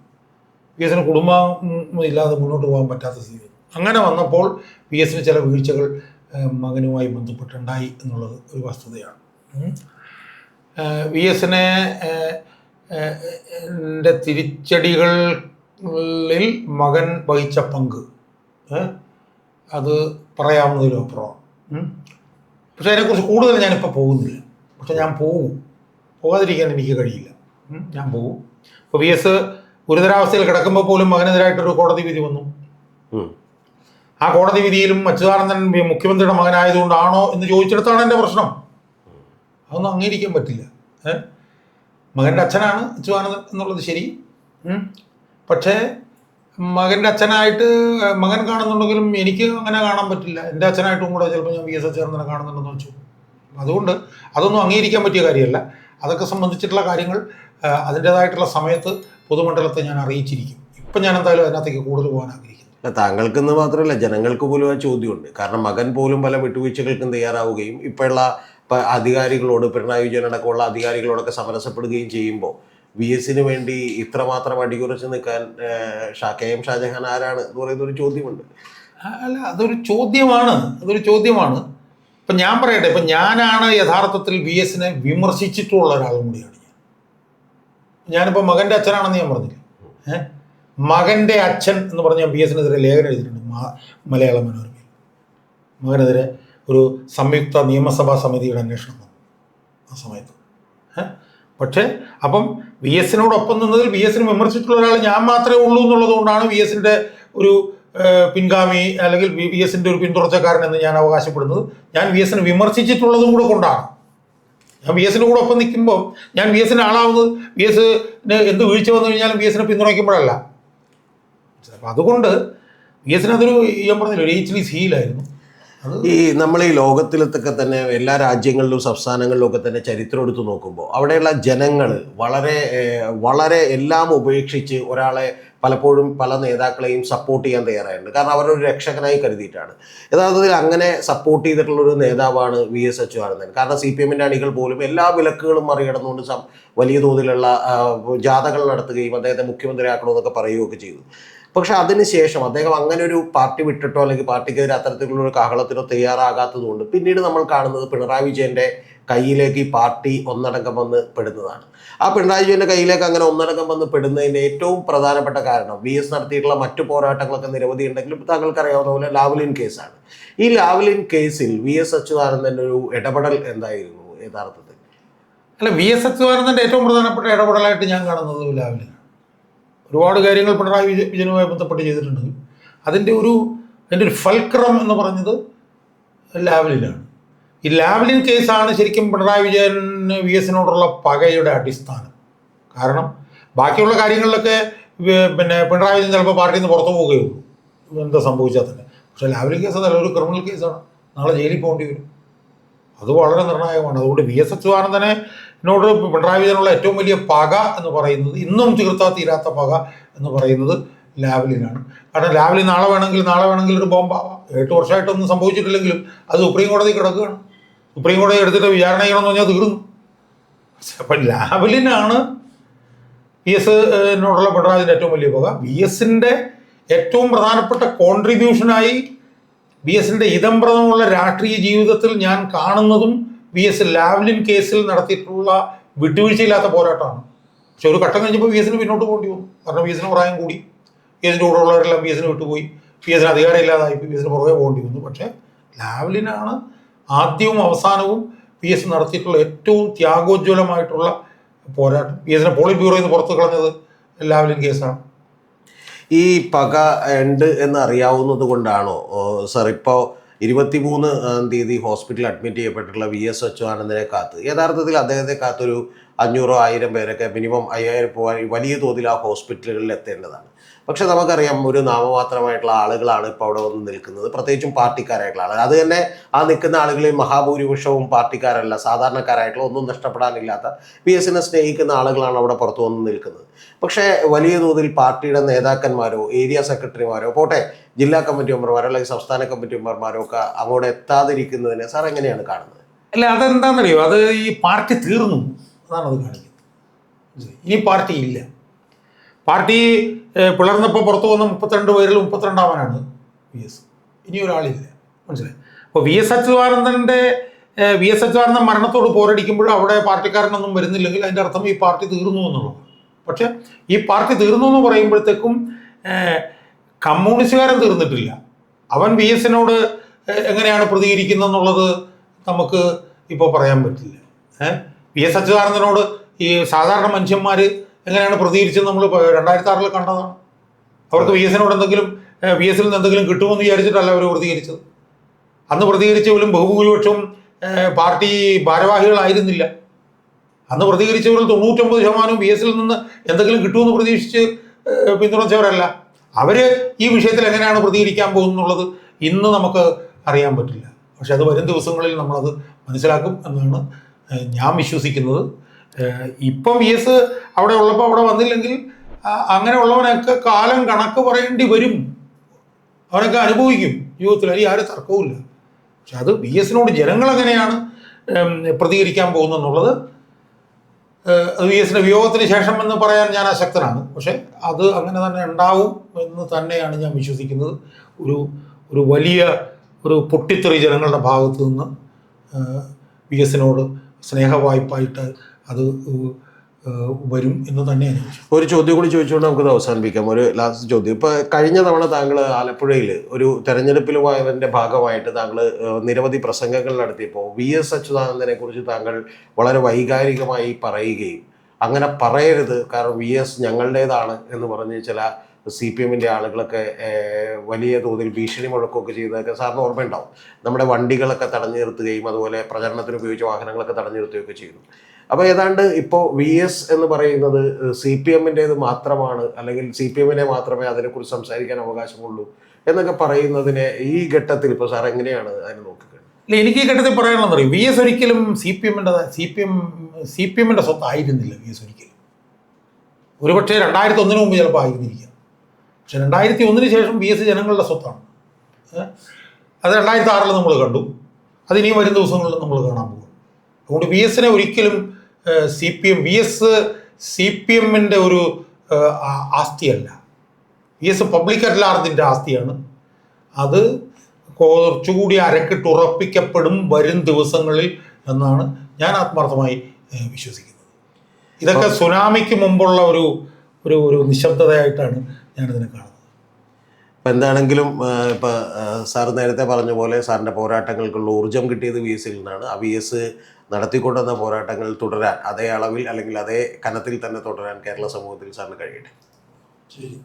VSന് കുടുംബം ഇല്ലാതെ മുന്നോട്ട് പോകാൻ പറ്റാത്ത സ്ഥിതി വന്നു. അങ്ങനെ വന്നപ്പോൾ VSന് ചില വീഴ്ചകൾ മകനുമായി ബന്ധപ്പെട്ടുണ്ടായി എന്നുള്ളത് ഒരു വസ്തുതയാണ്. VSനെ തിരിച്ചടികളിൽ മകൻ വഹിച്ച പങ്ക് അത് പറയാവുന്നതിലും അപ്പുറമാണ്. പക്ഷെ അതിനെക്കുറിച്ച് കൂടുതൽ ഞാനിപ്പോൾ പോകുന്നില്ല. പക്ഷെ ഞാൻ പോകാതിരിക്കാൻ എനിക്ക് കഴിയില്ല. ഞാൻ പോകും. ഇപ്പോൾ VS ഗുരുതരാവസ്ഥയിൽ കിടക്കുമ്പോൾ പോലും മകനെതിരായിട്ടൊരു കോടതി വിധി വന്നു. ആ കോടതി വിധിയിലും അച്യുതാനന്ദൻ മുഖ്യമന്ത്രിയുടെ മകനായതുകൊണ്ടാണോ എന്ന് ചോദിച്ചെടുത്താണ് എൻ്റെ പ്രശ്നം. അതൊന്നും അംഗീകരിക്കാൻ പറ്റില്ല. മകൻ്റെ അച്ഛനാണ് അച്യുതാനന്ദൻ എന്നുള്ളത് ശരി. പക്ഷേ മകൻ്റെ അച്ഛനായിട്ട് മകൻ കാണുന്നുണ്ടെങ്കിലും എനിക്ക് അങ്ങനെ കാണാൻ പറ്റില്ല. എൻ്റെ അച്ഛനായിട്ടും കൂടെ ചിലപ്പോൾ ഞാൻ VS അച്യുതാനന്ദനെ കാണുന്നുണ്ടെന്ന് വെച്ചു. അതുകൊണ്ട് അതൊന്നും അംഗീകരിക്കാൻ പറ്റിയ കാര്യമല്ല. അതൊക്കെ സംബന്ധിച്ചിട്ടുള്ള കാര്യങ്ങൾ അതിൻ്റേതായിട്ടുള്ള സമയത്ത് പൊതുമണ്ഡലത്തെ ഞാൻ അറിയിച്ചിരിക്കും. ഇപ്പം ഞാൻ എന്തായാലും അതിനകത്തേക്ക് കൂടുതൽ പോകാൻ ആഗ്രഹിക്കുന്നു. താങ്കൾക്കെന്ന് മാത്രമല്ല ജനങ്ങൾക്ക് പോലും ആ ചോദ്യമുണ്ട്. കാരണം മകൻ പോലും പല വിട്ടുവീഴ്ചകൾക്കും തയ്യാറാവുകയും ഇപ്പോഴുള്ള അധികാരികളോട്, പിണറായി വിജയനടക്കമുള്ള അധികാരികളോടൊക്കെ സമരസപ്പെടുകയും ചെയ്യുമ്പോൾ VSന് വേണ്ടി ഇത്രമാത്രം അടികുറച്ച് നിൽക്കാൻ KM ഷാജഹാൻ ആരാണ് എന്ന് പറയുന്നൊരു ചോദ്യമുണ്ട്. അല്ല, അതൊരു ചോദ്യമാണ്. ഇപ്പം ഞാൻ പറയട്ടെ, ഇപ്പം ഞാനാണ് യഥാർത്ഥത്തിൽ VSനെ വിമർശിച്ചിട്ടുള്ള ഒരാളും കൂടിയാണ് ഞാനിപ്പോൾ മകൻ്റെ അച്ഛനാണെന്ന് ഞാൻ പറഞ്ഞില്ല. മകൻ്റെ അച്ഛൻ എന്ന് പറഞ്ഞ് ഞാൻ VSനെതിരെ ലേഖനം എഴുതിയിട്ടുണ്ട് മലയാള മനോരമയിൽ. മകനെതിരെ ഒരു സംയുക്ത നിയമസഭാ സമിതിയുടെ അന്വേഷണം വന്നു ആ സമയത്ത്. പക്ഷേ അപ്പം VSനോടൊപ്പം നിന്നതിൽ VSനെ വിമർശിച്ചിട്ടുള്ള ഒരാൾ ഞാൻ മാത്രമേ ഉള്ളൂ എന്നുള്ളത് കൊണ്ടാണ് VSൻ്റെ ഒരു പിൻഗാമി അല്ലെങ്കിൽ VSൻ്റെ ഒരു പിന്തുടർച്ചക്കാരൻ എന്ന് ഞാൻ അവകാശപ്പെടുന്നത്. ഞാൻ VSനെ വിമർശിച്ചിട്ടുള്ളതും കൂടെ കൊണ്ടാണ്. ഞാൻ VSൻ്റെ കൂടെ ഒപ്പം നിൽക്കുമ്പോൾ ഞാൻ VSൻ്റെ ആളാവുന്നത് VSന് എന്ത് വീഴ്ച വന്നു കഴിഞ്ഞാലും VSനെ പിന്തുണയ്ക്കുമ്പോഴല്ല. അപ്പം അതുകൊണ്ട് VSനതൊരു ഞാൻ പറഞ്ഞില്ല, ഒരു എയ്ച്ച്ലീസ് ഹീലായിരുന്നു. നമ്മൾ ഈ ലോകത്തിലത്തൊക്കെ തന്നെ എല്ലാ രാജ്യങ്ങളിലും സംസ്ഥാനങ്ങളിലും ഒക്കെ തന്നെ ചരിത്രം എടുത്ത് നോക്കുമ്പോൾ അവിടെയുള്ള ജനങ്ങൾ വളരെ വളരെ എല്ലാം ഉപേക്ഷിച്ച് ഒരാളെ പലപ്പോഴും പല നേതാക്കളെയും സപ്പോർട്ട് ചെയ്യാൻ തയ്യാറായിട്ടുണ്ട്. കാരണം അവരൊരു രക്ഷകനായി കരുതിയിട്ടാണ്. യഥാർത്ഥത്തിൽ അങ്ങനെ സപ്പോർട്ട് ചെയ്തിട്ടുള്ളൊരു നേതാവാണ് VS അച്യുതാനന്ദൻ. കാരണം CPMൻ്റെ അണികൾ പോലും എല്ലാ വിലക്കുകളും മറികടന്നുകൊണ്ട് വലിയ തോതിലുള്ള ജാഥകൾ നടത്തുകയും അദ്ദേഹത്തെ മുഖ്യമന്ത്രിയാക്കണമെന്നൊക്കെ പറയുകയൊക്കെ ചെയ്തു. പക്ഷെ അതിനുശേഷം അദ്ദേഹം അങ്ങനെ ഒരു പാർട്ടി വിട്ടിട്ടോ അല്ലെങ്കിൽ പാർട്ടിക്കെതിരെ അത്തരത്തിലുള്ള ഒരു കാഹളത്തിനോ തയ്യാറാകാത്തതുകൊണ്ട് പിന്നീട് നമ്മൾ കാണുന്നത് പിണറായി വിജയൻ്റെ കയ്യിലേക്ക് ഈ പാർട്ടി ഒന്നടങ്കം വന്ന് പെടുന്നതാണ്. ആ പിണറായി വിജയൻ്റെ കയ്യിലേക്ക് അങ്ങനെ ഒന്നടങ്കം വന്ന് പെടുന്നതിൻ്റെ ഏറ്റവും പ്രധാനപ്പെട്ട കാരണം VS നടത്തിയിട്ടുള്ള മറ്റു പോരാട്ടങ്ങളൊക്കെ നിരവധി ഉണ്ടെങ്കിലും താങ്കൾക്കറിയാവുന്ന പോലെ ലാവ്ലിൻ കേസാണ്. ഈ ലാവ്ലിൻ കേസിൽ VS അച്യുതാനന്ദൻ്റെ ഒരു ഇടപെടൽ എന്തായിരുന്നു യഥാർത്ഥത്തിൽ? അല്ല, VS അച്യുതാനന്ദൻ്റെ ഏറ്റവും പ്രധാനപ്പെട്ട ഇടപെടലായിട്ട് ഞാൻ കാണുന്നത് ലാവ്ലിൻ. ഒരുപാട് കാര്യങ്ങൾ പിണറായി വിജയനുമായി ബന്ധപ്പെട്ട് ചെയ്തിട്ടുണ്ട്. അതിൻ്റെ ഒരു ഫൽക്രം എന്ന് പറഞ്ഞത് ലാവ്ലിനാണ്. ഈ ലാവ്ലിൻ കേസാണ് ശരിക്കും പിണറായി വിജയന് VSനോടുള്ള പകയുടെ അടിസ്ഥാനം. കാരണം ബാക്കിയുള്ള കാര്യങ്ങളിലൊക്കെ പിണറായി വിജയൻ ചിലപ്പോൾ പാർട്ടിയിൽ നിന്ന് പുറത്തു പോവുകയുള്ളൂ എന്താ സംഭവിച്ചാൽ തന്നെ. പക്ഷേ ലാവ്ലിൻ കേസ് അതല്ല, ഒരു ക്രിമിനൽ കേസാണ്. നാളെ ജയിലിൽ പോകേണ്ടി വരും. അത് വളരെ നിർണായകമാണ്. അതുകൊണ്ട് VS അച്യുതാനന്ദനോട് പിണറായി വിജയനുള്ള ഏറ്റവും വലിയ പക എന്ന് പറയുന്നത്, ഇന്നും തീരാത്ത പക എന്ന് പറയുന്നത് ലാവ്ലിനാണ്. കാരണം ലാവ്ലിൻ നാളെ വേണമെങ്കിൽ ഒരു ബോംബാവാം. 8 വർഷമായിട്ടൊന്നും സംഭവിച്ചിട്ടില്ലെങ്കിലും അത് സുപ്രീം കോടതി കിടക്കുകയാണ്. സുപ്രീം കോടതി എടുത്തിട്ട് വിചാരണ ചെയ്യണമെന്ന് പറഞ്ഞാൽ തീർന്നു. അപ്പം ലാവ്ലിനാണ് VS-നോടുള്ള പിണറായിൻ്റെ ഏറ്റവും വലിയ പക. VS-ന്റെ ഏറ്റവും പ്രധാനപ്പെട്ട കോൺട്രിബ്യൂഷനായി VS-ന്റെ ഇതംപ്രദമുള്ള രാഷ്ട്രീയ ജീവിതത്തിൽ ഞാൻ കാണുന്നതും VS ലാവ്ലിൻ കേസിൽ നടത്തിയിട്ടുള്ള വിട്ടുവീഴ്ചയില്ലാത്ത പോരാട്ടമാണ്. പക്ഷെ ഒരു ഘട്ടം കഴിഞ്ഞപ്പോൾ VS-ന് പിന്നോട്ട് പോകേണ്ടി വന്നു. കാരണം VS-ന് പ്രായം കൂടി, VS-ന്റെ കൂടെ ഉള്ളവരെല്ലാം VS-ന് വിട്ടുപോയി, VS-ന് അധികാരം ഇല്ലാതായി, VS-ന് പുറകെ പോകേണ്ടി വന്നു. പക്ഷേ ലാവ്ലിനാണ് ആദ്യവും അവസാനവും VS നടത്തിയിട്ടുള്ള ഏറ്റവും ത്യാഗോജ്വലമായിട്ടുള്ള പോരാട്ടം. VS-നെ പോളിറ്റ് ബ്യൂറോയിൽ നിന്ന് പുറത്ത് കളഞ്ഞത് ലാവ്ലിൻ കേസാണ്. ഈ പക ഉണ്ട് എന്ന് അറിയാവുന്നത് കൊണ്ടാണോ സാർ ഇപ്പോൾ 23-ാം തീയതി ഹോസ്പിറ്റലിൽ അഡ്മിറ്റ് ചെയ്യപ്പെട്ടിട്ടുള്ള VS അച്യുതാനന്ദനെ കാത്ത്, യഥാർത്ഥത്തിൽ അദ്ദേഹത്തെ കാത്തൊരു 500-1000 പേരൊക്കെ മിനിമം 5000 പോകാൻ വലിയ തോതിൽ ആ ഹോസ്പിറ്റലുകളിൽ എത്തേണ്ടതാണ്. പക്ഷെ നമുക്കറിയാം ഒരു നാമമാത്രമായിട്ടുള്ള ആളുകളാണ് ഇപ്പോൾ അവിടെ വന്ന് നിൽക്കുന്നത്, പ്രത്യേകിച്ചും പാർട്ടിക്കാരായിട്ടുള്ള ആളുകൾ. അത് തന്നെ ആ നിൽക്കുന്ന ആളുകളിൽ മഹാഭൂരിപക്ഷവും പാർട്ടിക്കാരല്ല, സാധാരണക്കാരായിട്ടുള്ള ഒന്നും നഷ്ടപ്പെടാനില്ലാത്ത VS-നെ സ്നേഹിക്കുന്ന ആളുകളാണ് അവിടെ പുറത്തു വന്ന് നിൽക്കുന്നത്. പക്ഷേ വലിയ തോതിൽ പാർട്ടിയുടെ നേതാക്കന്മാരോ ഏരിയ സെക്രട്ടറിമാരോ പോട്ടെ ജില്ലാ കമ്മിറ്റി മെമ്പർമാരോ അല്ലെങ്കിൽ സംസ്ഥാന കമ്മിറ്റി മെമ്പർമാരോ ഒക്കെ അങ്ങോട്ട് എത്താതിരിക്കുന്നതിനെ സാർ എങ്ങനെയാണ് കാണുന്നത്? അല്ല, അതെന്താണെന്നറിയോ, അത് ഈ പാർട്ടി തീർന്നു, അതാണ് അത് കാണിക്കുന്നത്. ഇനി പാർട്ടി ഇല്ല. പാർട്ടി പിളർന്നപ്പോൾ പുറത്തു വന്ന 32 പേരിൽ 32-ാമനാണ് VS. ഇനി ഒരാളില്ല, മനസ്സിലായി. അപ്പോൾ VS അച്യുതാനന്ദൻ മരണത്തോട് പോരടിക്കുമ്പോൾ അവിടെ പാർട്ടിക്കാരനൊന്നും വരുന്നില്ലെങ്കിൽ അതിൻ്റെ അർത്ഥം ഈ പാർട്ടി തീർന്നു എന്നുള്ളതാണ്. പക്ഷെ ഈ പാർട്ടി തീർന്നു എന്ന് പറയുമ്പോഴത്തേക്കും കമ്മ്യൂണിസ്റ്റുകാരൻ തീർന്നിട്ടില്ല. അവൻ VS-നോട് എങ്ങനെയാണ് പ്രതികരിക്കുന്നതെന്നുള്ളത് നമുക്ക് ഇപ്പോൾ പറയാൻ പറ്റില്ല. VS അച്യുതാനന്ദനോട് ഈ സാധാരണ മനുഷ്യന്മാർ എങ്ങനെയാണ് പ്രതികരിച്ചത് നമ്മൾ 2006 കണ്ടതാണ്. അവർക്ക് VS-നോട് VS-ൽ നിന്ന് എന്തെങ്കിലും കിട്ടുമെന്ന് വിചാരിച്ചിട്ടല്ല അവർ പ്രതികരിച്ചത്. അന്ന് പ്രതികരിച്ചവരും ബഹുഭൂരിപക്ഷവും പാർട്ടി ഭാരവാഹികളായിരുന്നില്ല. അന്ന് പ്രതികരിച്ചവരിൽ 99% VS-ൽ നിന്ന് എന്തെങ്കിലും കിട്ടുമെന്ന് പ്രതീക്ഷിച്ച് പിന്തുണച്ചവരല്ല. അവർ ഈ വിഷയത്തിൽ എങ്ങനെയാണ് പ്രതികരിക്കാൻ പോകുന്നുള്ളത് ഇന്ന് നമുക്ക് അറിയാൻ പറ്റില്ല. പക്ഷെ അത് വരും ദിവസങ്ങളിൽ നമ്മളത് മനസ്സിലാക്കും എന്നാണ് ഞാൻ വിശ്വസിക്കുന്നത്. ഇപ്പം VS അവിടെ ഉള്ളപ്പോൾ അവിടെ വന്നില്ലെങ്കിൽ അങ്ങനെയുള്ളവനൊക്കെ കാലം കണക്ക് പറയേണ്ടി വരും, അവനൊക്കെ അനുഭവിക്കും ജീവിതത്തിൽ, അതിൽ ആരും തർക്കവുമില്ല. പക്ഷെ അത് VS-നോട് ജനങ്ങൾ എങ്ങനെയാണ് പ്രതികരിക്കാൻ പോകുന്നതെന്നുള്ളത് അത് VS-ന്റെ വിയോഗത്തിന് ശേഷം എന്ന് പറയാൻ ഞാൻ അശക്തനാണ്. പക്ഷെ അത് അങ്ങനെ തന്നെ ഉണ്ടാവും എന്ന് തന്നെയാണ് ഞാൻ വിശ്വസിക്കുന്നത്. ഒരു വലിയ പൊട്ടിത്തെറി ജനങ്ങളുടെ ഭാഗത്തു നിന്ന് VS-നോട് സ്നേഹവായ്പായിട്ട് അത് വരും എന്ന് തന്നെയാണ്. ഒരു ചോദ്യം കൂടി ചോദിച്ചുകൊണ്ട് നമുക്കത് അവസാനിപ്പിക്കാം. ഒരു ലാസ്റ്റ് ചോദ്യം. ഇപ്പോൾ കഴിഞ്ഞ തവണ താങ്കൾ ആലപ്പുഴയിൽ ഒരു തെരഞ്ഞെടുപ്പിൽ പോയതിൻ്റെ ഭാഗമായിട്ട് താങ്കൾ നിരവധി പ്രസംഗങ്ങൾ നടത്തിയപ്പോൾ VS അച്യുതാനന്ദനെ കുറിച്ച് താങ്കൾ വളരെ വൈകാരികമായി പറയുകയും അങ്ങനെ പറയരുത്, കാരണം VS ഞങ്ങളുടേതാണ് എന്ന് പറഞ്ഞ് ചില CPM-ൻ്റെ ആളുകളൊക്കെ വലിയ തോതിൽ ഭീഷണി മുഴക്കമൊക്കെ ചെയ്തതൊക്കെ സാറിന് ഓർമ്മയുണ്ടാവും. നമ്മുടെ വണ്ടികളൊക്കെ തടഞ്ഞു നിർത്തുകയും അതുപോലെ പ്രചരണത്തിന് ഉപയോഗിച്ച വാഹനങ്ങളൊക്കെ തടഞ്ഞു നിർത്തുകയൊക്കെ ചെയ്തു. അപ്പോൾ ഏതാണ്ട് ഇപ്പോൾ VS എന്ന് പറയുന്നത് CPM-ൻ്റേത് മാത്രമാണ്, അല്ലെങ്കിൽ CPM-നെ മാത്രമേ അതിനെക്കുറിച്ച് സംസാരിക്കാൻ അവകാശമുള്ളൂ എന്നൊക്കെ പറയുന്നതിനെ ഈ ഘട്ടത്തിൽ ഇപ്പോൾ സാർ എങ്ങനെയാണ് അതിനെ നോക്കുക? അല്ല, എനിക്ക് ഈ ഘട്ടത്തിൽ പറയാനുള്ളത് അറിയാം, VS ഒരിക്കലും CPM-ൻ്റെ സ്വത്തായിരുന്നില്ല. VS ഒരിക്കലും, ഒരുപക്ഷെ 2001 മുമ്പ് ചിലപ്പോൾ ആയിരുന്നിരിക്കാം. പക്ഷെ 2001 ശേഷം VS ജനങ്ങളുടെ സ്വത്താണ്. അത് 2006 നമ്മൾ കണ്ടു, അതിനിയും വരും ദിവസങ്ങളിൽ നമ്മൾ കാണാൻ പോകും. അതുകൊണ്ട് VS-നെ ഒരിക്കലും CPM-ൻ്റെ ഒരു ആസ്തിയല്ല. VS പബ്ലിക് അറ്റ് ലാർജിൻ്റെ ആസ്തിയാണ്. അത് കുറച്ചുകൂടി അരക്കിട്ടുറപ്പിക്കപ്പെടും വരും ദിവസങ്ങളിൽ എന്നാണ് ഞാൻ ആത്മാർത്ഥമായി വിശ്വസിക്കുന്നത്. ഇതൊക്കെ സുനാമിക്ക് മുമ്പുള്ള ഒരു നിശബ്ദതയായിട്ടാണ് ഞാനിതിനെ കാണുന്നത്. ഇപ്പം എന്താണെങ്കിലും ഇപ്പം സാർ നേരത്തെ പറഞ്ഞ പോലെ സാറിൻ്റെ പോരാട്ടങ്ങൾക്കുള്ള ഊർജ്ജം കിട്ടിയത് VS-ൽ നിന്നാണ്. ആ VS നടത്തിക്കൊണ്ടുവന്ന പോരാട്ടങ്ങൾ തുടരാൻ അതേ അളവിൽ അല്ലെങ്കിൽ അതേ കനത്തിൽ തന്നെ തുടരാൻ കേരള സമൂഹത്തിൽ സാറിന് കഴിയട്ടെ. ശരി.